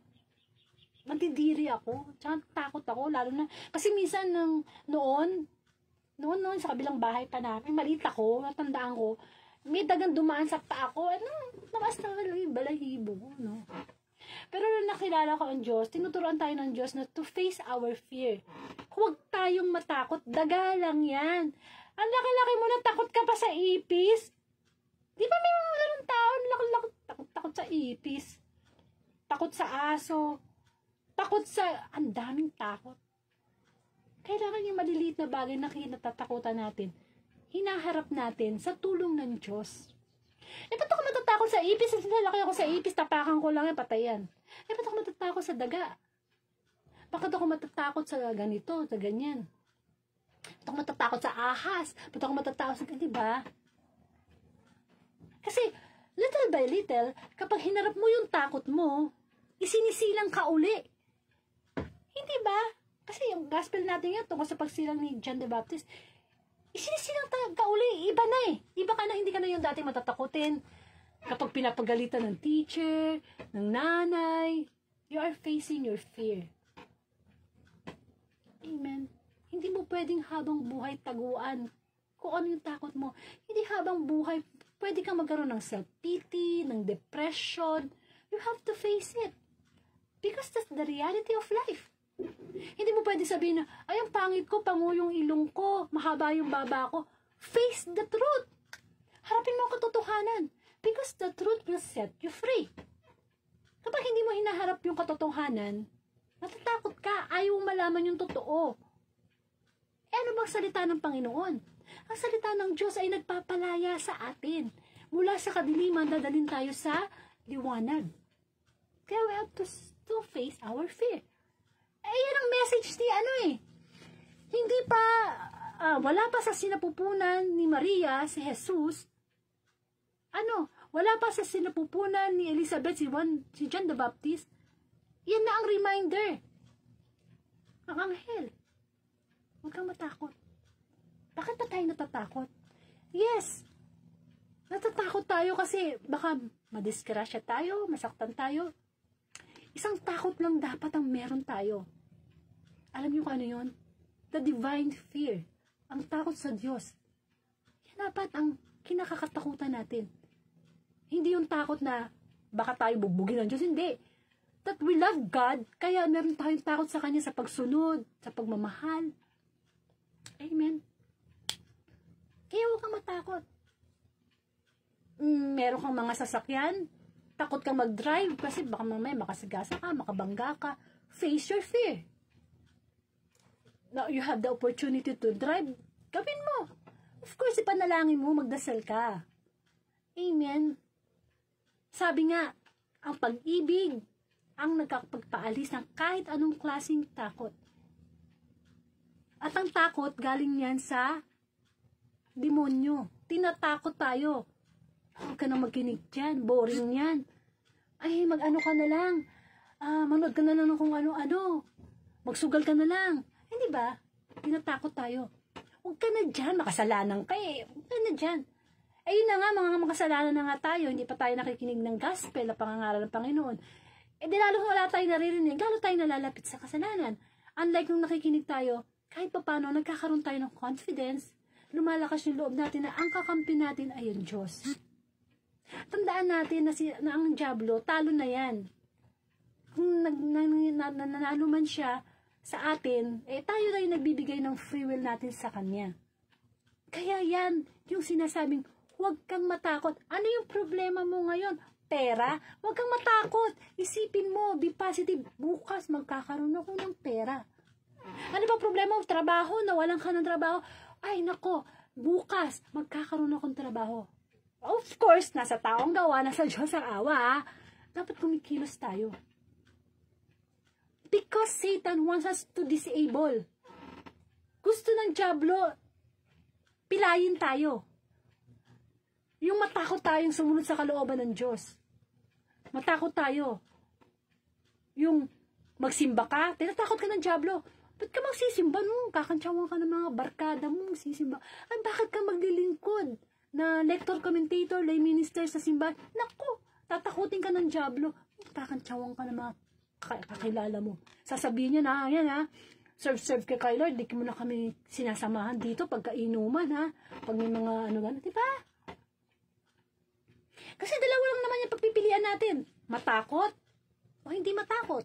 nandidiri ako. Tsaka takot ako, lalo na. Kasi minsan, noon, sa kabilang bahay pa namin, maliit ako, natandaan ko, may dagang dumaan sa paa ko, namas na balahibo ko, no? Pero nung nakilala ko ang Diyos, tinuturuan tayo ng Diyos na to face our fear. Huwag tayong matakot, daga lang yan. Ang laki-laki mo na takot ka pa sa ipis. Di ba may mga ganun tao, takot sa ipis. Takot sa aso, takot sa, ang daming takot. Kailangan yung maliliit na bagay na kinatatakutan natin, hinaharap natin sa tulong ng Diyos. Ba't ako matatakot sa ipis? Lalaki ako sa ipis, tapakan ko lang patayan. Ba't ako matatakot sa daga? Bakit ako matatakot sa ganito, sa ganyan? Ba't ako matatakot sa ahas? Ba't ako matatakot sa ganito, diba? Kasi, little by little, kapag hinarap mo yung takot mo, isinisilang ka uli. Hindi ba? Kasi yung gospel natin yan, tungkol sa pagsilang ni John the Baptist, isinisilang ka uli. Iba na Iba ka na, hindi ka na yung dating matatakutin. Kapag pinapagalitan ng teacher, ng nanay, you are facing your fear. Amen. Hindi mo pwedeng habang buhay taguan kung ano yung takot mo. Hindi habang buhay, pwede kang magkaroon ng self-pity, ng depression. You have to face it. Because that's the reality of life. Hindi mo pwede sabihin na, ay, ang pangit ko, pango yung ilong ko, mahaba yung baba ko. Face the truth. Harapin mo ang katotohanan. Because the truth will set you free. Kapag hindi mo hinaharap yung katotohanan, natatakot ka, ayaw malaman yung totoo. Ano bang salita ng Panginoon? Ang salita ng Diyos ay nagpapalaya sa atin. Mula sa kadiliman, dadalhin tayo sa liwanag. Kaya we have to face our fear. Yan ang message ni Hindi pa, wala pa sa sinapupunan ni Maria, si Jesus. Wala pa sa sinapupunan ni Elizabeth, si John the Baptist. Yan na ang reminder. Ang anghel. Huwag kang matakot. Bakit na tayo natatakot? Yes. Natatakot tayo kasi baka madisgrasya tayo, masaktan tayo. Isang takot lang dapat ang meron tayo. Alam niyo kung ano yun? The divine fear. Ang takot sa Diyos. Yan dapat ang kinakakatakutan natin. Hindi yung takot na baka tayo bugbugin ng Diyos. Hindi. That we love God, kaya meron tayong takot sa Kanya sa pagsunod, sa pagmamahal. Amen. Kaya huwag kang matakot. Meron kang mga sasakyan, takot kang mag-drive kasi baka mamaya makasagasa ka, makabangga ka. Face your fear. Now, you have the opportunity to drive. Gawin mo. Of course, ipanalangin mo, magdasal ka. Amen. Sabi nga, ang pag-ibig ang nagkakapagpaalis ng kahit anong klaseng takot. At ang takot, galing yan sa demonyo. Tinatakot tayo. Huwag ka na magkinig dyan. Boring yan. Ay, mag-ano ka na lang. Manood ka na lang kung ano-ano. Magsugal ka na lang. Hindi ba? Tinatakot tayo. Huwag ka na dyan, makasalanan ka eh. Huwag ka na dyan. Ayun na nga, mga makasalanan na nga tayo, hindi pa tayo nakikinig ng gospel na pangangaral ng Panginoon. Di lalo wala tayo naririnig, lalo tayo nalalapit sa kasalanan. Unlike nung nakikinig tayo, kahit pa paano, nagkakaroon tayo ng confidence, lumalakas yung loob natin na ang kakampi natin ay ang Diyos. Tandaan natin na ang Diablo, talo na yan. Kung nanalo man siya sa atin, tayo na yung nagbibigay ng free will natin sa Kanya. Kaya yan, yung sinasabing, huwag kang matakot. Ano yung problema mo ngayon? Pera? Huwag kang matakot. Isipin mo, be positive. Bukas magkakaroon ako ng pera. Ano ba problema mo? Trabaho? Nawalan ka ng trabaho? Ay, nako, bukas magkakaroon akong trabaho. Of course, nasa taong gawa, nasa Diyos ang awa. Dapat kumikilos tayo. Because Satan wants us to disable. Gusto ng Diablo, pilayin tayo. Yung matakot tayong sumunod sa kalooban ng Diyos. Matakot tayo. Yung magsimba ka, tinatakot ka ng Diablo. Ba't ka magsisimba mo? Kakantsawan ka ng mga barkada mo, magsisimba. Ay, bakit ka maglilingkod na lector, commentator, lay minister sa simbahan? Naku, tatakutin ka ng Diablo. Kakantsawan ka ng mga kakilala mo. Sasabihin niya na, ayan ha, serve ka kay Lord, di mo na kami sinasamahan dito pagkainuman ha, pag may mga ano gano'n, di ba? Kasi dalawa lang naman yung pagpipilian natin, matakot o hindi matakot.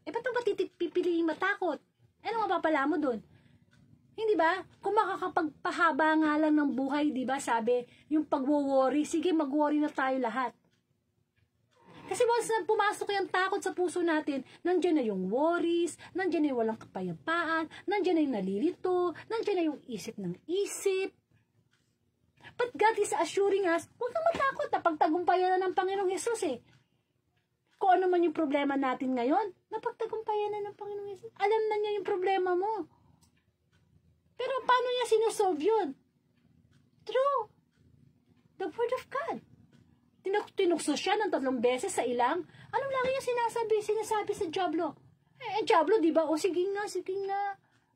Ba't ba pipiliin matakot? Ano mapapala mo dun? Hindi ba? Kung makakapagpahaba nga lang ng buhay, di ba, sabi, yung pagwo-worry, sige, mag-worry na tayo lahat. Kasi once na pumasok yung takot sa puso natin, nandiyan na yung worries, nandiyan na yung walang kapayapaan, nandiyan na yung nalilito, nandiyan na yung isip ng isip. But God is assuring us, huwag kang matakot na pagtagumpayan na ng Panginoong Hesus eh. Kung ano man yung problema natin ngayon, napagtagumpayan na ng Panginoong Hesus. Alam na niya yung problema mo. Pero paano niya sinusolve yun? Through the Word of God. Tinukso siya ng 3 beses sa ilang. Anong lagi niya sinasabi sa Diablo? Diablo, di ba? O sige nga.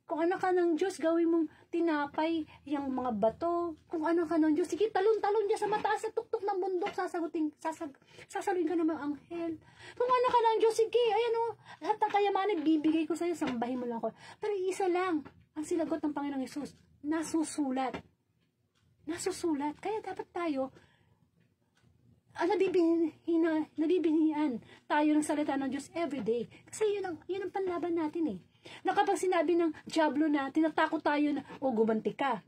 Kung anak ka ng Diyos, gawin mong tinapay yung mga bato. Kung anak ka ng Diyos, sige, talon-talon niya sa mataas sa tuktok ng bundok, sasaluin ka ng mga anghel. Kung anak ka ng Diyos, sige, ayan o, lahat ng kayamanin, bibigay ko sa'yo, sambahin mo lang ako. Pero isa lang, ang sinagot ng Panginoong Hesus, nasusulat. Kaya dapat tayo, nabibinian tayo ng salita ng Diyos everyday. Kasi yun ang panlaban natin eh. Na kapag sinabi ng Diablo na tinatakot tayo na, gumanti ka.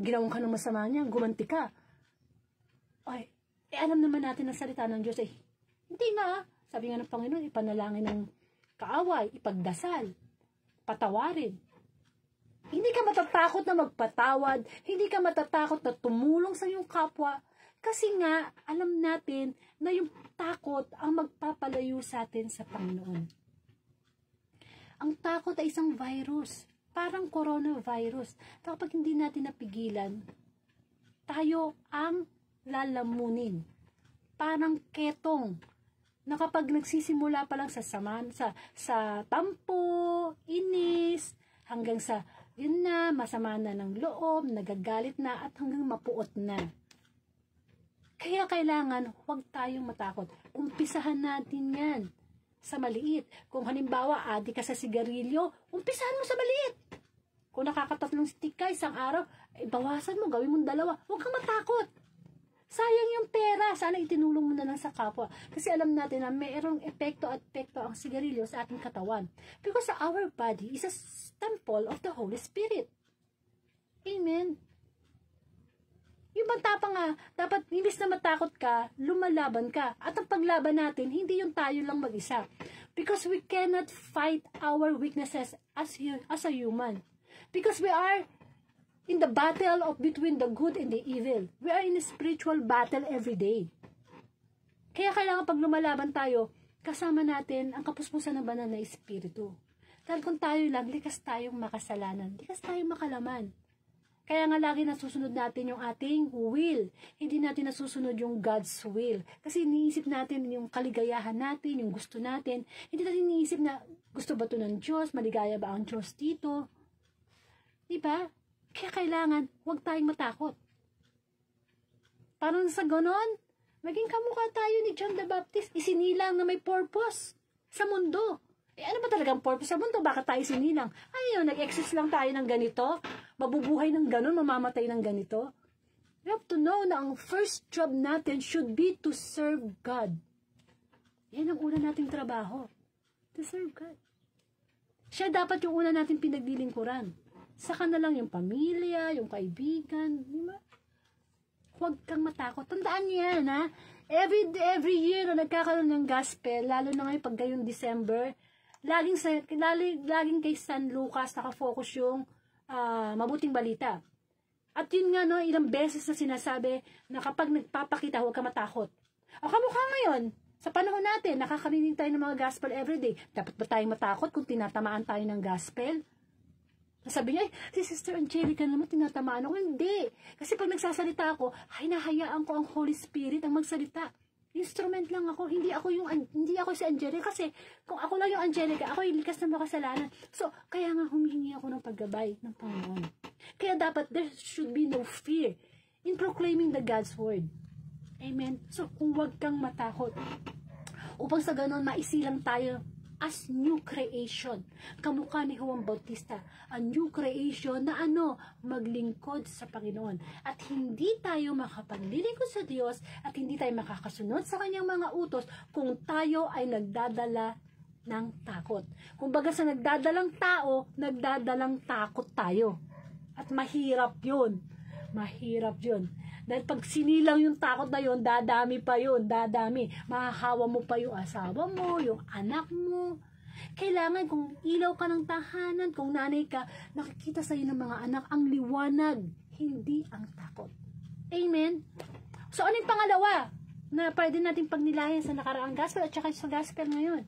Ginawan ka ng masama niya, gumanti ka. Ay, alam naman natin ang salita ng Diyos eh. Hindi nga. Sabi nga ng Panginoon, ipanalangin ng kaaway, ipagdasal, patawarin. Hindi ka matatakot na magpatawad, hindi ka matatakot na tumulong sa iyong kapwa, kasi nga, alam natin na yung takot ang magpapalayo sa atin sa Panginoon. Ang takot ay isang virus, parang coronavirus. Kapag hindi natin napigilan, tayo ang lalamunin. Parang ketong, na kapag nagsisimula pa lang sa tampo, inis, hanggang sa, yun na, masama na ng loob, nagagalit na, at hanggang mapuot na. Kaya kailangan, huwag tayong matakot. Umpisahan natin yan sa maliit. Kung halimbawa, adik ka sa sigarilyo, umpisahan mo sa maliit. Kung nakakatatlong stick ka isang araw, bawasan mo, gawin mong 2. Huwag kang matakot. Sayang yung pera. Sana itinulong mo na lang sa kapwa. Kasi alam natin na mayroong epekto ang sigarilyo sa ating katawan. Because our body is a temple of the Holy Spirit. Amen. Yung banta pa nga, dapat imbis na matakot ka, lumalaban ka. At ang paglaban natin, hindi yung tayo lang mag-isa. Because we cannot fight our weaknesses as a human. Because we are in the battle between the good and the evil. We are in a spiritual battle every day. Kaya kailangan pag lumalaban tayo, kasama natin ang kapuspusan ng banal na espiritu. Dahil kung tayo lang, likas tayong makasalanan, likas tayong makalaman. Kaya nga lagi nasusunod natin yung ating will. Hindi natin nasusunod yung God's will. Kasi iniisip natin yung kaligayahan natin, yung gusto natin. Hindi natin iniisip na gusto ba ito ng Diyos? Maligaya ba ang Diyos dito? Diba? Kaya kailangan, huwag tayong matakot. Parang sa ganon, maging kamukha tayo ni John the Baptist, isinilang na may purpose sa mundo. Ano ba talagang purpose sa mundo? Bakit tayo sinilang? Ayun, nag-exist lang tayo ng ganito, mabubuhay ng ganon, mamamatay ng ganito. We have to know na ang first job natin should be to serve God. Yan ang una nating trabaho. To serve God. Siya dapat yung una natin pinaglilingkuran. Saka na lang yung pamilya, yung kaibigan, di ba? Huwag kang matakot. Tandaan niyo yan, ha? Every year na nagkakaroon ng gospel, lalo na ngayon pag gayong December, laging kay San Lucas nakafocus yung mabuting balita. At yun nga, no, ilang beses na sinasabi na kapag nagpapakita, huwag kang matakot. O kamukha ngayon, sa panahon natin, nakakarinig tayo ng mga gospel everyday. Dapat ba tayong matakot kung tinatamaan tayo ng gospel? Sabi niya, si Sister Angelica naman tinatamaan ako. Hindi. Kasi pag nagsasalita ako, hinahayaan ko ang Holy Spirit ang magsalita. Instrument lang ako. Hindi ako si Angelica. Kasi kung ako lang yung Angelica, ako yung likas na makasalanan. So, kaya nga humihingi ako ng paggabay ng Panginoon. Kaya dapat there should be no fear in proclaiming the God's word. Amen. So, kung huwag kang matakot, upang sa ganon, maisilang tayo as new creation. Kamukha ni Juan Bautista, a new creation na maglingkod sa Panginoon. At hindi tayo makapaglilingkod sa Diyos at hindi tayo makakasunod sa kanyang mga utos kung tayo ay nagdadala ng takot. Kung baga sa nagdadalang tao, nagdadalang takot tayo. At mahirap yun. Mahirap yun. Dahil pag sinilang yung takot na yun, dadami pa yun, dadami. Mahahawa mo pa yung asawa mo, yung anak mo. Kailangan kung ilaw ka ng tahanan, kung nanay ka, nakikita sa'yo ng mga anak ang liwanag, hindi ang takot. Amen? So, ano yung pangalawa na pwede natin pagnilayan sa nakaraang gospel at saka sa gospel ngayon?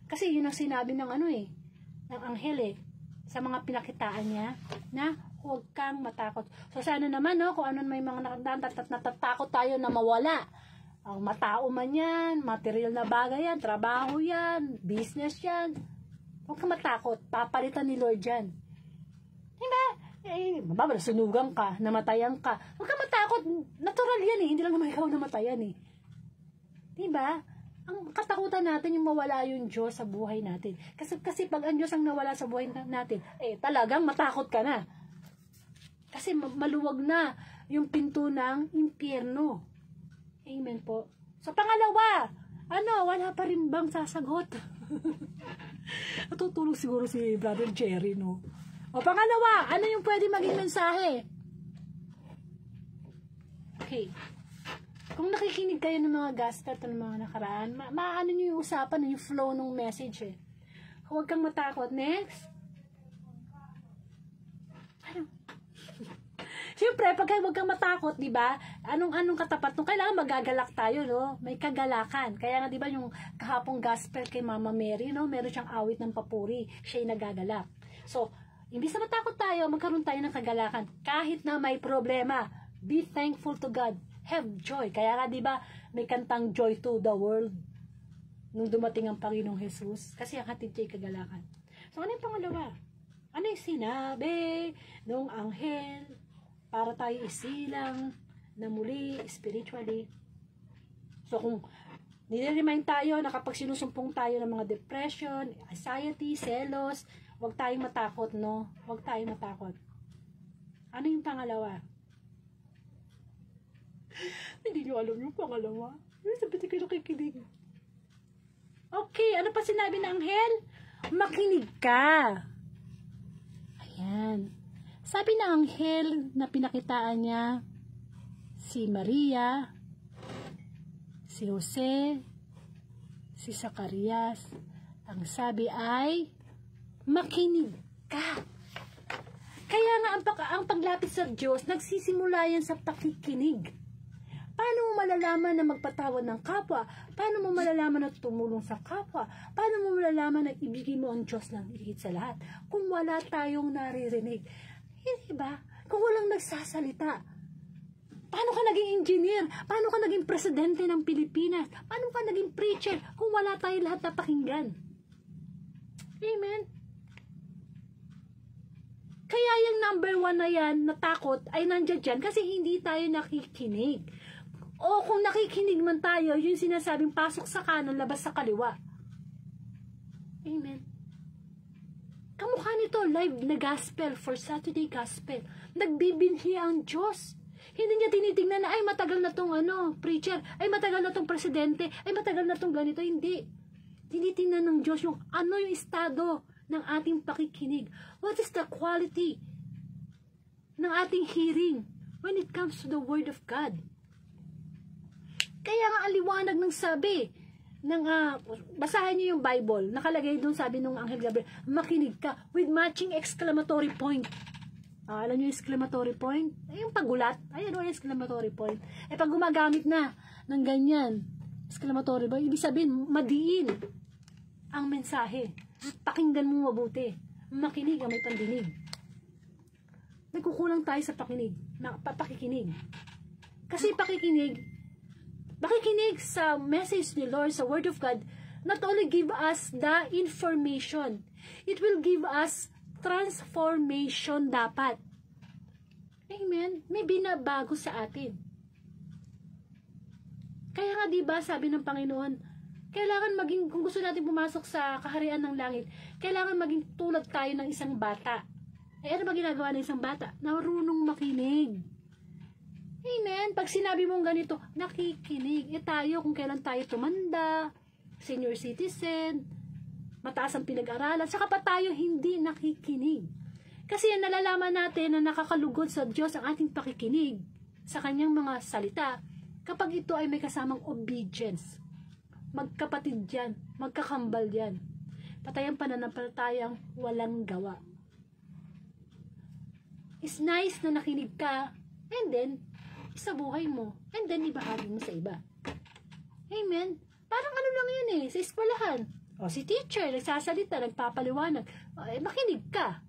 Kasi yun ang sinabi ng ng anghel sa mga pinakitaan niya na huwag kang matakot. So, sana naman, kung ano may mga natatakot tayo na mawala. Ang matao man yan, material na bagay yan, trabaho yan, business yan. Huwag kang matakot. Papalitan ni Lord yan. Diba? Sunugan ka, namatayan ka. Huwag kang matakot. Natural yan Hindi lang naman ikaw namatayan Diba? Ang katakutan natin yung mawala yung Diyos sa buhay natin. Kasi pag ang Diyos ang nawala sa buhay natin, talagang matakot ka na. Kasi maluwag na yung pinto ng impyerno. Amen po. So, pangalawa, wala pa rin bang sasagot? Natutulog siguro si Brother Jerry, no? O, pangalawa, ano yung pwede maging mensahe? Okay. Kung nakikinig kayo ng mga gospel ng mga nakaraan, maano nyo yung usapan, yung flow ng message Huwag kang matakot. Next. Siyempre, pag huwag kang matakot, di ba? Anong katapat nung kailangan magagalak tayo, no? May kagalakan. Kaya nga, di ba, yung kahapong gospel kay Mama Mary, no? Meron siyang awit ng papuri. Siya'y nagagalak. So, imbis na matakot tayo, magkaroon tayo ng kagalakan. Kahit na may problema, be thankful to God. Have joy. Kaya nga, di ba, may kantang joy to the world nung dumating ang Panginoong Jesus. Kasi ang hatid siya'y kagalakan. So, ano yung pangalawa? Ano yung sinabi nung anghel para tayo isilang na muli spiritually? So, kung nire-remind tayo na kapag sinusumpong tayo ng mga depression, anxiety, selos, huwag tayong matakot, no? Huwag tayong matakot. Ano yung pangalawa? Hindi nyo alam yung pangalawa. Sabi ko nakikinig. Okay, ano pa sinabi ng anghel? Makinig ka. Ayan. Sabi ng anghel na pinakitaan niya si Maria, si Jose, si Zacarias. Ang sabi ay, makinig ka. Kaya nga ang paglapit sa Diyos, nagsisimula yan sa pakikinig. Paano mo malalaman na magpatawad ng kapwa? Paano mo malalaman na tumulong sa kapwa? Paano mo malalaman na ibigay mo ang Diyos ng higit sa lahat? Kung wala tayong naririnig. Hindi ba? Kung walang nagsasalita. Paano ka naging engineer? Paano ka naging presidente ng Pilipinas? Paano ka naging preacher kung wala tayo lahat na pakinggan? Amen? Kaya yung number 1 na yan, natakot, ay nandyan dyan kasi hindi tayo nakikinig. O kung nakikinig man tayo, yung sinasabing pasok sa kanan, labas sa kaliwa. Amen. Kamukha nito, live na gospel for Saturday gospel. Nagbibinhi ang Diyos. Hindi niya tinitingnan na, ay matagal na tong preacher, ay matagal na tong presidente, ay matagal na tong ganito. Hindi. Tinitingnan ng Diyos yung ano yung estado ng ating pakikinig. What is the quality ng ating hearing when it comes to the Word of God? Kaya nga aliwanag ng sabi, basahin niyo yung Bible, nakalagay doon sabi nung Anghel Gabriel, makinig ka with matching exclamatory point. Alam niyo yung exclamatory point? Yung pagulat. Ayan yung exclamatory point. Pag gumagamit na ng ganyan, exclamatory point, ibig sabihin, madiin ang mensahe. Pakinggan mo mabuti. Makinig ang may pandinig. Nagkukulang tayo sa pakikinig. Kasi pakikinig sa message ni Lord, sa Word of God, not only give us the information, it will give us transformation dapat. Amen? May binabago sa atin. Kaya nga diba, sabi ng Panginoon, kailangan maging, kung gusto natin pumasok sa kaharian ng langit, kailangan maging tulad tayo ng isang bata. Ano ba ginagawa ng isang bata? Marunong makinig. Amen? Pag sinabi mong ganito, nakikinig. Tayo, kung kailan tayo tumanda, senior citizen, mataas ang pinag-aralan, saka pa tayo hindi nakikinig. Kasi nalalaman natin na nakakalugod sa Diyos ang ating pakikinig sa kanyang mga salita kapag ito ay may kasamang obedience. Magkapatid yan, magkakambal yan. Patayang pananampalatayang walang gawa. It's nice na nakinig ka, and then, sa buhay mo, and then ibahagi mo sa iba. Amen? Parang ano lang yan sa eskwelahan. Si teacher, nagsasalita, nagpapaliwanag. Makinig ka.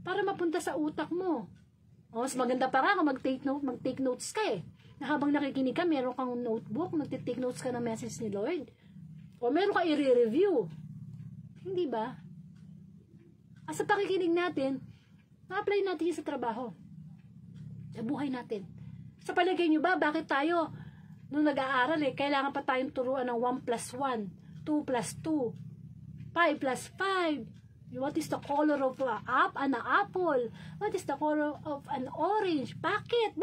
Para mapunta sa utak mo. Mas maganda pa nga kung mag-take notes ka na habang nakikinig ka, meron kang notebook, nagtitake notes ka ng message ni Lord. O meron ka i-review. Hindi ba? Sa pakikinig natin, na-apply natin yun sa trabaho. Sa buhay natin. Sa palagay nyo ba, bakit tayo, nung nag-aaral kailangan pa tayong turuan ng 1 plus 1, 2 plus 2, 5 plus 5. What is the color of an apple? What is the color of an orange? Bakit?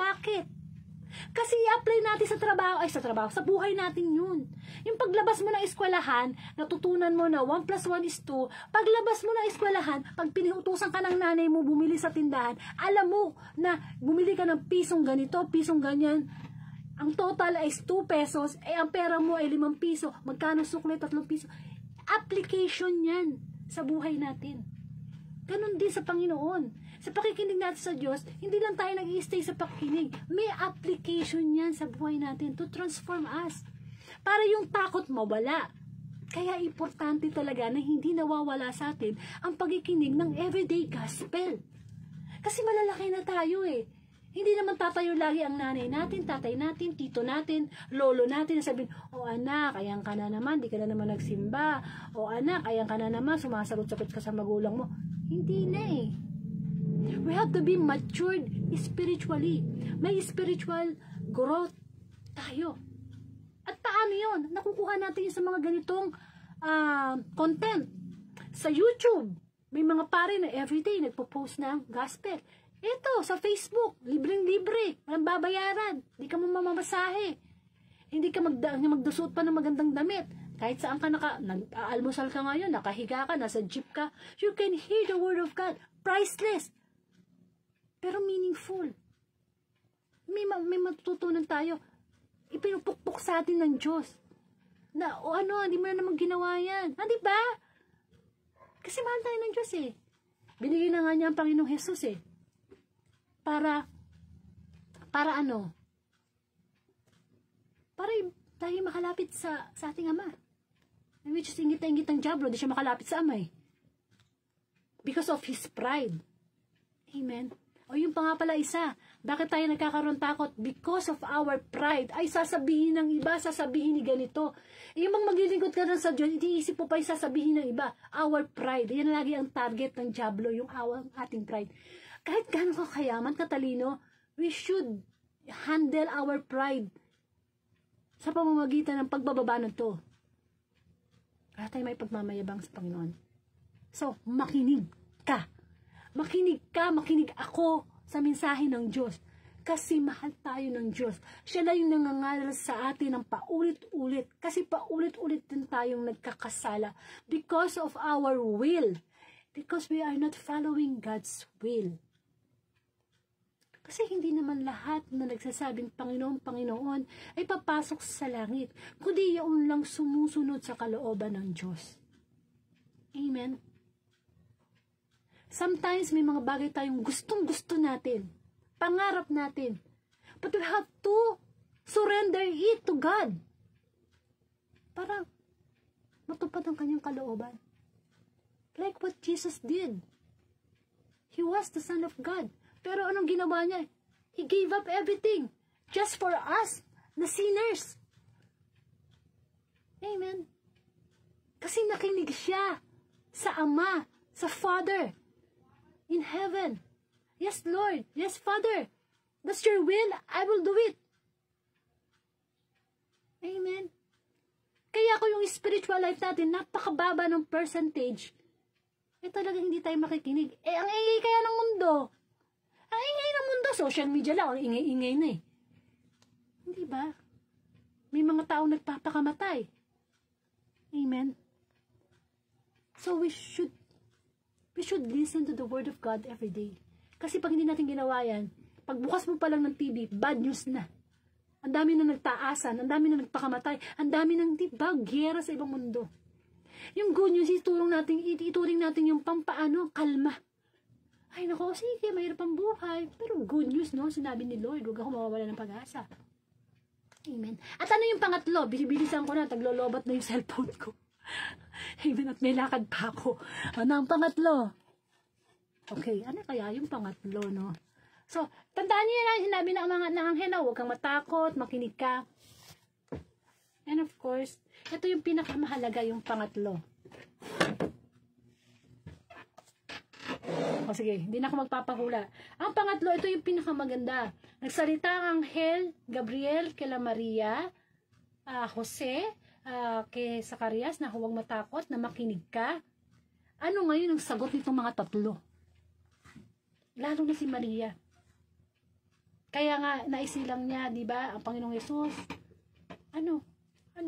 Kasi i-apply natin sa buhay natin yun. Yung paglabas mo ng eskwelahan, natutunan mo na 1 plus 1 is 2. Paglabas mo ng eskwelahan, pag piniutusan ka ng nanay mo bumili sa tindahan, alam mo na bumili ka ng pisong ganito, pisong ganyan. Ang total ay 2 pesos, ang pera mo ay 5 piso. Magkano sukli? 3 piso. Application yan sa buhay natin. Ganon din sa Panginoon. Sa pakikinig natin sa Diyos, hindi lang tayo nag-i-stay sa pakikinig. May application yan sa buhay natin to transform us. Para yung takot mawala. Kaya importante talaga na hindi nawawala sa atin ang pagkikinig ng everyday gospel. Kasi malalaki na tayo Hindi naman tatayo lagi ang nanay natin, tatay natin, tito natin, lolo natin, sabihin, anak, ayan ka na naman, di ka na naman nagsimba. Anak, ayan ka na naman, sumasagot-sagot ka sa magulang mo. Hindi na We have to be matured spiritually. May spiritual growth tayo. At paano yun? Nakukuha natin sa mga ganitong content. Sa YouTube, may mga pare na everyday nagpo-post ng gospel. Ito, sa Facebook, libreng-libre, walang babayaran, hindi ka mamamasahe, hindi ka magdusot pa ng magandang damit, kahit saan ka nag-aalmusal ka ngayon, nakahiga ka, nasa jeep ka, you can hear the Word of God, priceless, pero meaningful. May matutunan tayo, ipinupukpok sa atin ng Diyos, na hindi mo na naman ginawa yan, di ba? Kasi mahal tayo ng Diyos binigay na nga niya ang Panginoong Jesus Para tayo makalapit sa ating Ama. Which is ingit-ingit ang diablo, di siya makalapit sa Ama Because of his pride. Amen. O yung pa nga pala isa, bakit tayo nagkakaroon takot? Because of our pride. Ay, sasabihin ng iba, sasabihin ni ganito. Yung mga maglilingkod ka na sa Diyos, iniisip mo pa yung sasabihin ng iba. Our pride. Yan lagi ang target ng Diablo, yung ating pride. Kahit gano'n ka kayaman, katalino, we should handle our pride sa pamamagitan ng pagbababa ng to. Kaya tayo may pagmamayabang sa Panginoon. So, makinig ka. Makinig ako sa mensahe ng Diyos. Kasi mahal tayo ng Diyos. Siya na yung nangangaral sa atin ng paulit-ulit. Kasi paulit-ulit din tayong nagkakasala. Because of our will. Because we are not following God's will. Kasi hindi naman lahat na nagsasabing Panginoon, Panginoon ay papasok sa langit. Kundi yun lang sumusunod sa kalooban ng Diyos. Amen. Sometimes may mga bagay tayong gustong-gusto natin. Pangarap natin. But we have to surrender it to God. Para matupad ang kanyang kalooban. Like what Jesus did. He was the Son of God. Pero anong ginawa niya? He gave up everything. Just for us, the sinners. Amen. Kasi nakinig siya sa Ama, sa Father. In heaven. Yes, Lord. Yes, Father. That's your will. I will do it. Amen. Kaya ko yung spiritual life natin, napakababa ng percentage. Talagang hindi tayo makikinig. Ang ingay kaya ng mundo. Ang ingay ng mundo, social media lang. Ang ingay-ingay na eh. Hindi ba? May mga taong nagpapakamatay. Amen. So we should listen to the Word of God every day. Kasi pag hindi natin ginawa yan, pagbukas mo pa lang ng TV, bad news na. Ang dami na nagtaasan, ang dami na nagpakamatay, ang dami ng giyera sa ibang mundo. Yung good news, ituring natin yung pampaano, kalma. Ay nako, sige, mahirap ang buhay. Pero good news, no? Sinabi ni Lord, huwag ako mawawala ng pag-asa. Amen. At ano yung pangatlo? Bilisan ko na, taglolobat na yung cellphone ko. Amen, at may lakad pa ako. Ano ang pangatlo? Okay, ano kaya yung pangatlo, no? So, tandaan niyo na, sinabi ng mga anghel na huwag kang matakot, makinig ka. And of course, ito yung pinakamahalaga, yung pangatlo. O sige, hindi na ako magpapahula. Ang pangatlo, ito yung pinakamaganda. Nagsalita ang anghel Gabriel kila Maria, Jose, kay Zacarias na huwag matakot, na makinig ka. Ano ngayon ang sagot nitong mga tatlo? Lalo na si Maria. Kaya nga, naisilang niya, di ba, ang Panginoong Yesus. Ano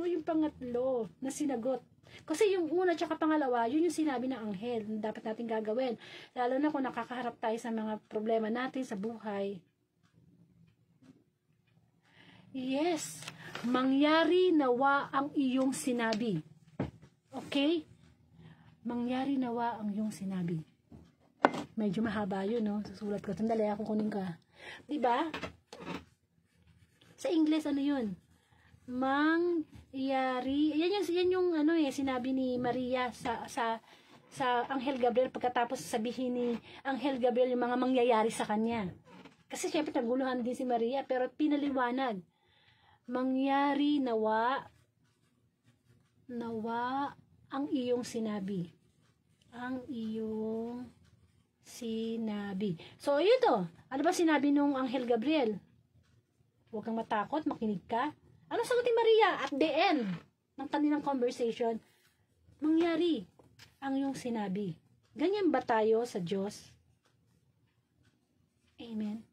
yung pangatlo na sinagot? Kasi yung una at pangalawa, yun yung sinabi ng anghel na dapat natin gagawin. Lalo na kung nakakaharap tayo sa mga problema natin sa buhay. Yes, mangyari nawa ang iyong sinabi. Okay? Mangyari nawa ang iyong sinabi. Medyo mahaba yun, no? Susulat ko. Sandali, ako kunin ka. Diba? Sa English, ano yun? Mangyari. Yan yung ano sinabi ni Maria sa Anghel Gabriel pagkatapos sabihin ni Anghel Gabriel yung mga mangyayari sa kanya. Kasi syempre naguluhan din si Maria, pero pinaliwanag. Mangyari nawa ang iyong sinabi. Ang iyong sinabi. So, yun to. Ano ba sinabi nung Anghel Gabriel? Huwag kang matakot, makinig ka. Ano sagot ni Maria at the end ng kanilang conversation? Mangyari ang iyong sinabi. Ganyan ba tayo sa Diyos? Amen.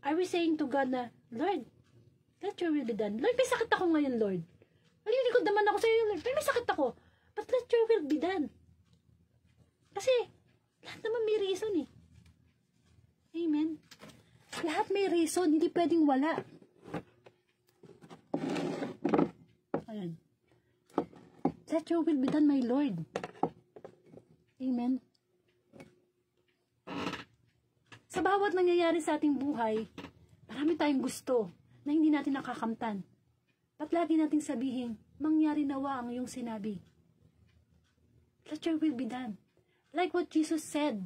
Are we saying to God na, Lord, let your will be done. Lord, may sakit ako ngayon, Lord. Nalilikod naman ako sa iyo, Lord. Pero may sakit ako. But let your will be done. Kasi, lahat naman may reason eh. Amen. Lahat may reason. Hindi pwedeng wala. Ayan. Let your will be done, my Lord. Amen. Sa bawat nangyayari sa ating buhay, marami tayong gusto na hindi natin nakakamtan. At lagi nating sabihin, mangyari nawa ang iyong sinabi. Let your will be done. Like what Jesus said.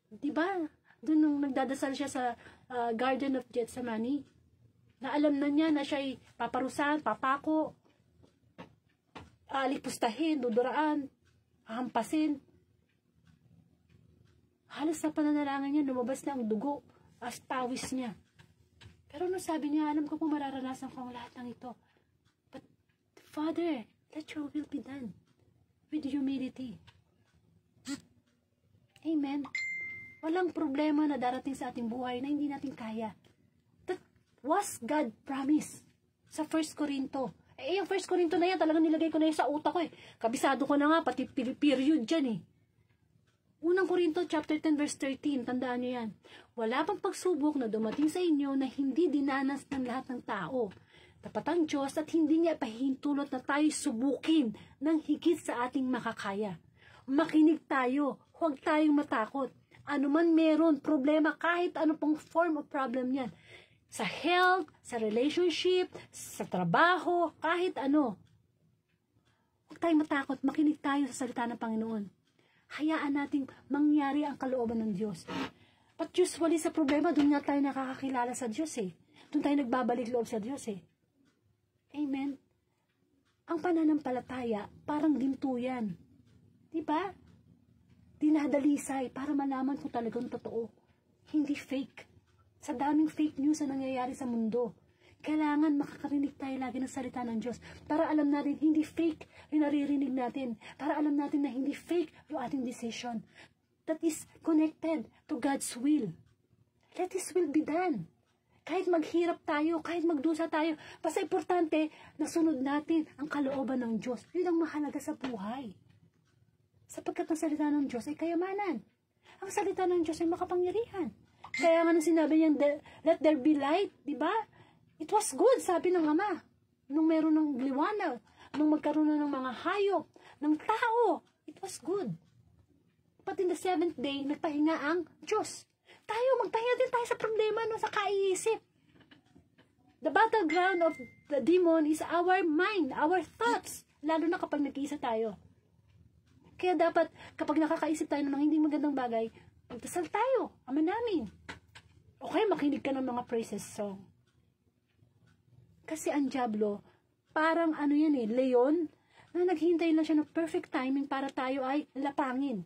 Diba? Doon nung nagdadasal siya sa Garden of Gethsemane, na alam na niya na siya'y paparusahan, papako, alipustahin, duduraan, hampasin. Halos sa pananalangin niya, lumabas na ang dugo as pawis niya. Pero no, sabi niya, alam ko kung mararanasan ko ang lahat ng ito. But, Father, let your will be done. With humility. Amen. Walang problema na darating sa ating buhay na hindi natin kaya. That was God promise sa 1 Corinto. Yung 1 Corinto na yan, talagang nilagay ko na yan sa utak ko eh. Kabisado ko na nga, pati period dyan eh. Unang Corinto chapter 10 verse 13, tandaan nyo yan. Wala pang pagsubok na dumating sa inyo na hindi dinanas ng lahat ng tao. Tapat ang Diyos at hindi niya pahintulot na tayo subukin ng higit sa ating makakaya. Makinig tayo, huwag tayong matakot. Ano man meron, problema, kahit ano pong form of problem yan. Sa health, sa relationship, sa trabaho, kahit ano. Huwag tayong matakot, makinig tayo sa salita ng Panginoon. Hayaan nating mangyari ang kalooban ng Diyos. But usually sa problema, doon nga tayo nakakakilala sa Diyos eh. Doon tayo nagbabalik loob sa Diyos eh. Amen? Ang pananampalataya, parang ginto yan. Diba? Dinadalisay para malaman kung talagang totoo. Hindi fake. Sa daming fake news na nangyayari sa mundo, kailangan makakarinig tayo lagi ng salita ng Diyos para alam natin hindi fake yung naririnig natin. Para alam natin na hindi fake yung ating decision. That is connected to God's will. Let His will be done. Kahit maghirap tayo, kahit magdusa tayo, basta importante na sunod natin ang kalooban ng Diyos. Yun ang mahalaga sa buhay. Sapagkat ang salita ng Diyos ay kayamanan. Ang salita ng Diyos ay makapangyarihan. Kaya nga nung sinabi niyang, let there be light, di ba? It was good, sabi ng Ama. Nung meron ng liwanag, nung magkaroon na ng mga hayop, ng tao, it was good. But in the 7th day, nagpahinga ang Diyos. Tayo, magpahinga din tayo sa problema, no, sa kaiisip. The battleground of the demon is our mind, our thoughts. Lalo na kapag nag-iisa tayo. Kaya dapat, kapag nakakaisip tayo ng mga hindi magandang bagay, magdasal tayo, Ama namin. Okay, makinig ka ng mga praises song. Kasi ang dyablo, parang ano yan eh, leon, na naghihintay lang siya ng perfect timing para tayo ay lapangin.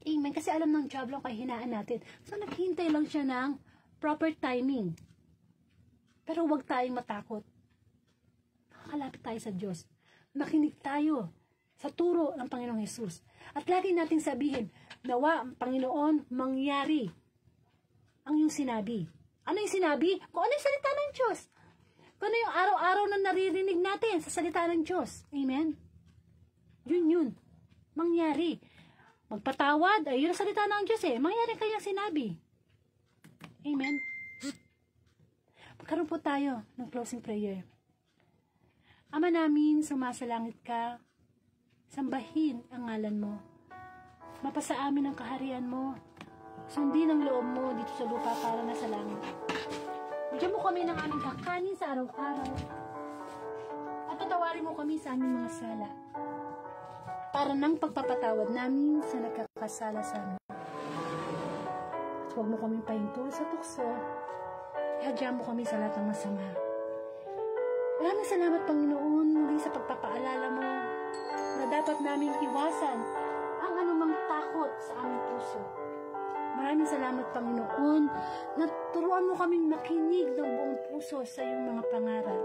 Amen. Kasi alam ng dyablo ang kahinaan natin. So, naghihintay lang siya ng proper timing. Pero huwag tayong matakot. Nakakalapit tayo sa Diyos. Makinig tayo sa turo ng Panginoong Hesus. At lagi natin sabihin, nawa ang Panginoon mangyari ang yung sinabi. Ano yung sinabi? Kung ano yung salita ng Diyos. Kung ano yung araw-araw na naririnig natin sa salita ng Diyos. Amen? Yun. Mangyari. Magpatawad, ay yun ang salita ng Diyos eh. Mangyari kanyang sinabi. Amen? Magkaroon po tayo ng closing prayer. Ama namin, sumasalangit ka, sambahin ang ngalan mo. Mapasa amin ang kaharian mo. Sundin ang loob mo dito sa lupa para na sa langit. Bigyan mo kami ng aming kakanin sa araw-araw. At patawarin mo kami sa aming mga sala. Para nang pagpapatawad namin sa nagkakasala sa amin. At huwag mo kaming pahintulot sa tukso. Ihadya mo kami sa lahat ng masama. Maraming salamat, Panginoon, muli sa pagpapaalala mo na dapat naming iwasan ang anumang takot sa aming puso. Maraming salamat, Panginoon, na turuan mo kaming makinig ng buong puso sa iyong mga pangaral.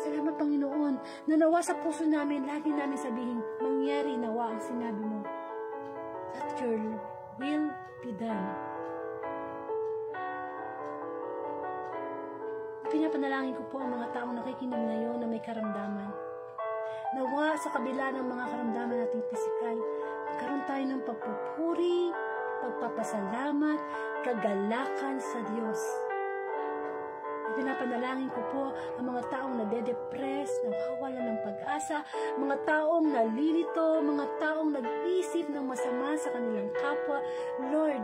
Salamat, Panginoon, na nawa sa puso namin, lagi namin sabihin, mangyari nawa ang sinabi mo. Let your will be done. Pinapanalangin ko po ang mga taong nakikinig ngayon na may karamdaman. Nawa sa kabila ng mga karamdaman nating pisikal, magkaroon tayo ng pagpupuri, pagpapasalamat, kagalakan sa Diyos. Pinapanalangin ko po ang mga taong nade-depress, nawawalan ng pag-asa, mga taong nalilito, mga taong nag-isip ng masama sa kanilang kapwa. Lord,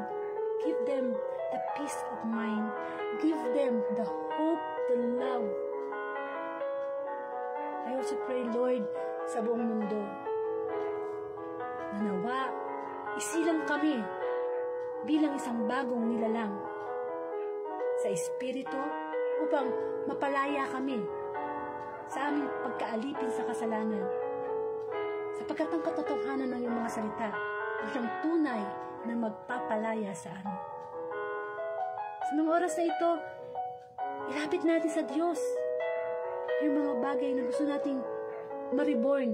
give them the peace of mind. Give them the hope, the love. I also pray, Lord, sa buong mundo, na nawa, isilang kami bilang isang bagong nilalang sa Espiritu upang mapalaya kami sa aming pagkaalipin sa kasalanan. Sapagkat ang katotohanan ng iyong mga salita ay siyang tunay na magpapalaya sa amin. Sa mga oras na ito, ilapit natin sa Diyos yung mga bagay na gusto nating ma-reborn,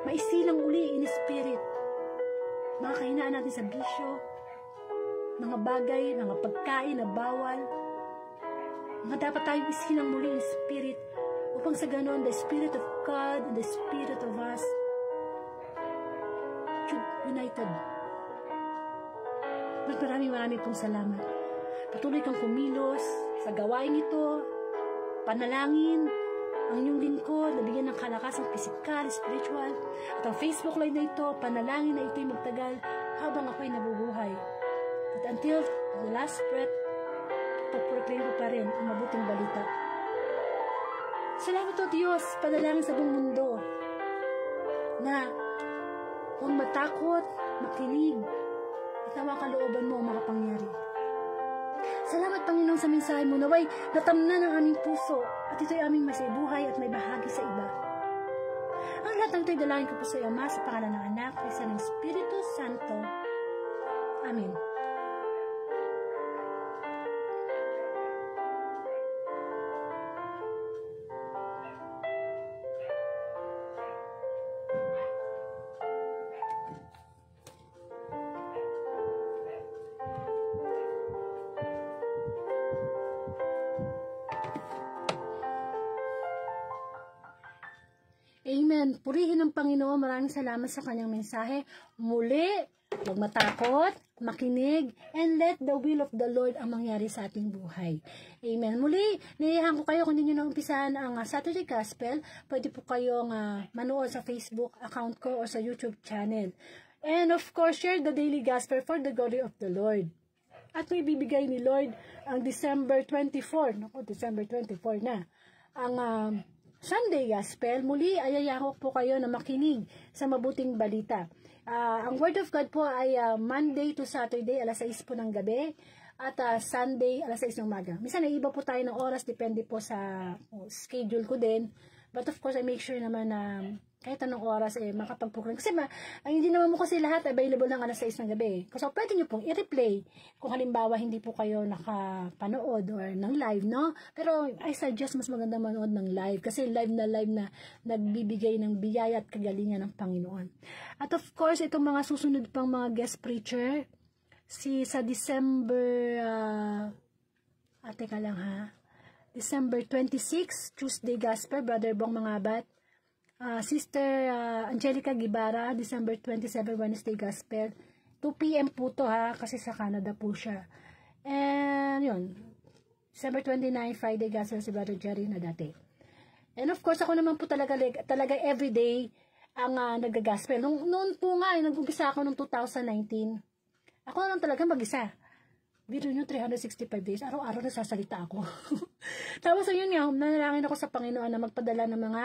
maisilang uli in spirit, mga kahinaan natin sa bisyo, mga bagay, mga pagkain na bawal, mga dapat tayong isilang muli in spirit, upang sa ganon, the Spirit of God and the Spirit of us should united. Maraming pong salamat. Patuloy kang kumilos sa gawain ito, panalangin ang inyong lingkod, nabigyan ng kalakasang pisikal, spiritual, at ang Facebook Live na ito, panalangin na ito'y magtagal habang ako'y nabubuhay. At until the last breath, pagproclaim ko pa rin ang mabuting balita. Salamat o Diyos, panalangin sa buong mundo na huwag matakot, makinig, at nawa kalooban mo ang makapangyari. Salamat Panginoon sa mensahe mo, naway natamnan ang aming puso at ito'y aming masibuhay at may bahagi sa iba. Ang lahat ng ito'y dalangin ko po sa Ama sa pangalan ng Anak at sa ng Espiritu Santo. Amen. Amen. Purihin ang Panginoon. Maraming salamat sa kanyang mensahe. Muli, huwag matakot, makinig, and let the will of the Lord ang mangyari sa ating buhay. Amen. Muli, naiyahan ko kayo kung hindi nyo naumpisahan ang Saturday Gospel, pwede po kayong manood sa Facebook account ko o sa YouTube channel. And of course, share the daily gospel for the glory of the Lord. At may bibigay ni Lord ang December 24. Naku, December 24 na. Ang Sunday Gospel. Muli, ayayaho po kayo na makinig sa mabuting balita. Ang Word of God po ay Monday to Saturday, alas 6 po ng gabi, at Sunday, alas 6 ng umaga. Minsan, naiiba po tayo ng oras, depende po sa schedule ko din. But of course, I make sure naman na kahit anong oras, makapag-program. Kasi hindi naman mo kasi lahat available ng alas 6 ng gabi. So, pwede nyo pong i-replay kung halimbawa hindi po kayo nakapanood or ng live, no? Pero, I suggest mas maganda manood ng live. Kasi live na nagbibigay ng biyaya at kagalingan ng Panginoon. At of course, itong mga susunod pang mga guest preacher, sa December, teka lang ha, December 26, Tuesday Gospel, Brother Bong Mangabat, Sister Angelica Gibara, December 27, Wednesday Gospel. 2 p.m. po to ha, kasi sa Canada po siya. And yun, December 29, Friday Gospel si Brother Jerry na dati. And of course, ako naman po talaga everyday ang nag-gospel. Noon po nga, nag-umpisa ako noong 2019. Ako lang talaga mag-isa. Biro nyo, 365 days, araw-araw nasasalita ako. Tapos ayun nga, nanalangin ako sa Panginoon na magpadala ng mga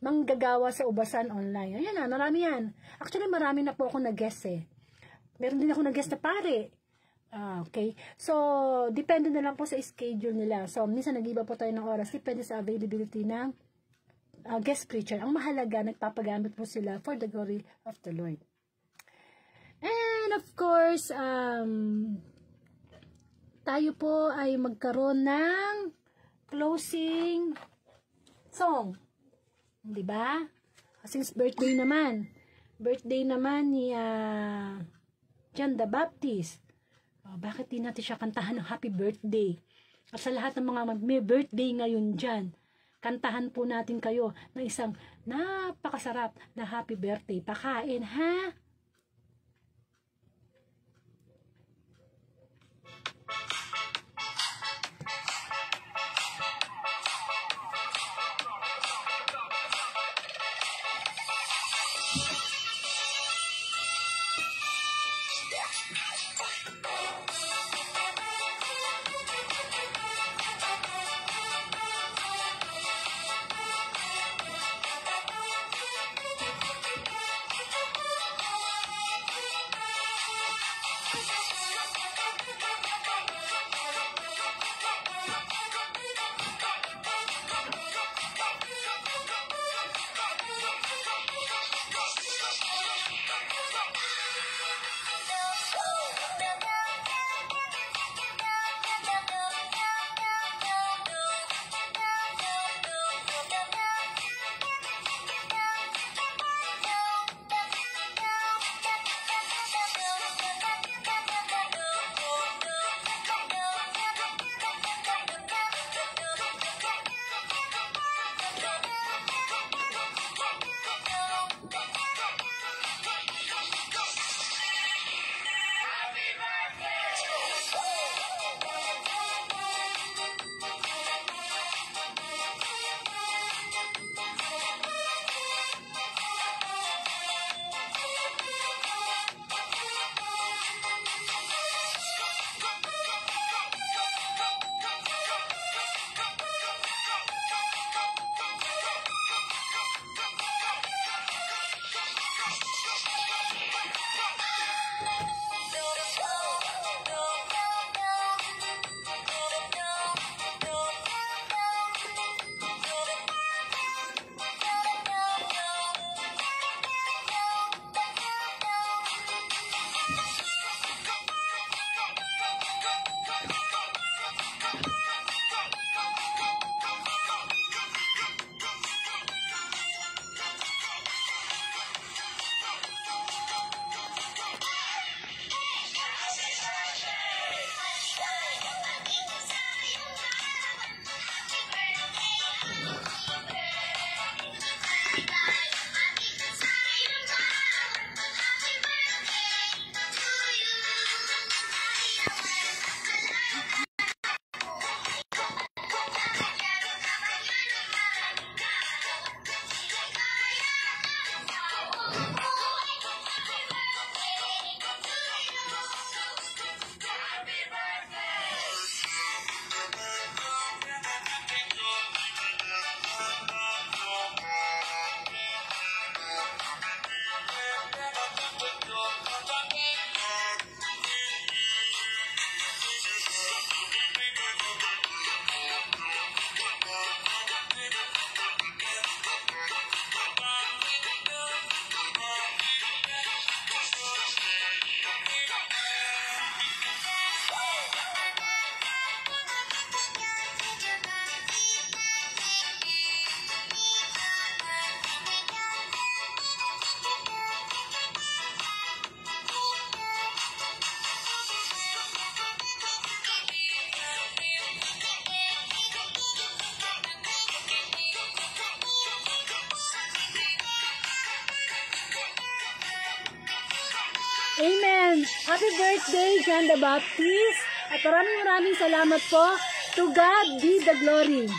manggagawa sa ubasan online. Ayan na, marami yan. Actually, marami na po ako nag-guest Meron din ako nag-guest na pare. Okay. So, depende na lang po sa schedule nila. So, minsan nag-iba po tayo ng oras. Depende sa availability ng guest preacher. Ang mahalaga, nagpapagamit po sila for the glory of the Lord. And of course, tayo po ay magkaroon ng closing song. Diba? Since birthday naman ni John the Baptist. Bakit di natin siya kantahan ng happy birthday? At sa lahat ng mga may birthday ngayon dyan, kantahan po natin kayo ng isang napakasarap na happy birthday. Pakain, ha? Amen. Happy birthday, John the Baptist. At maraming salamat po. To God be the glory.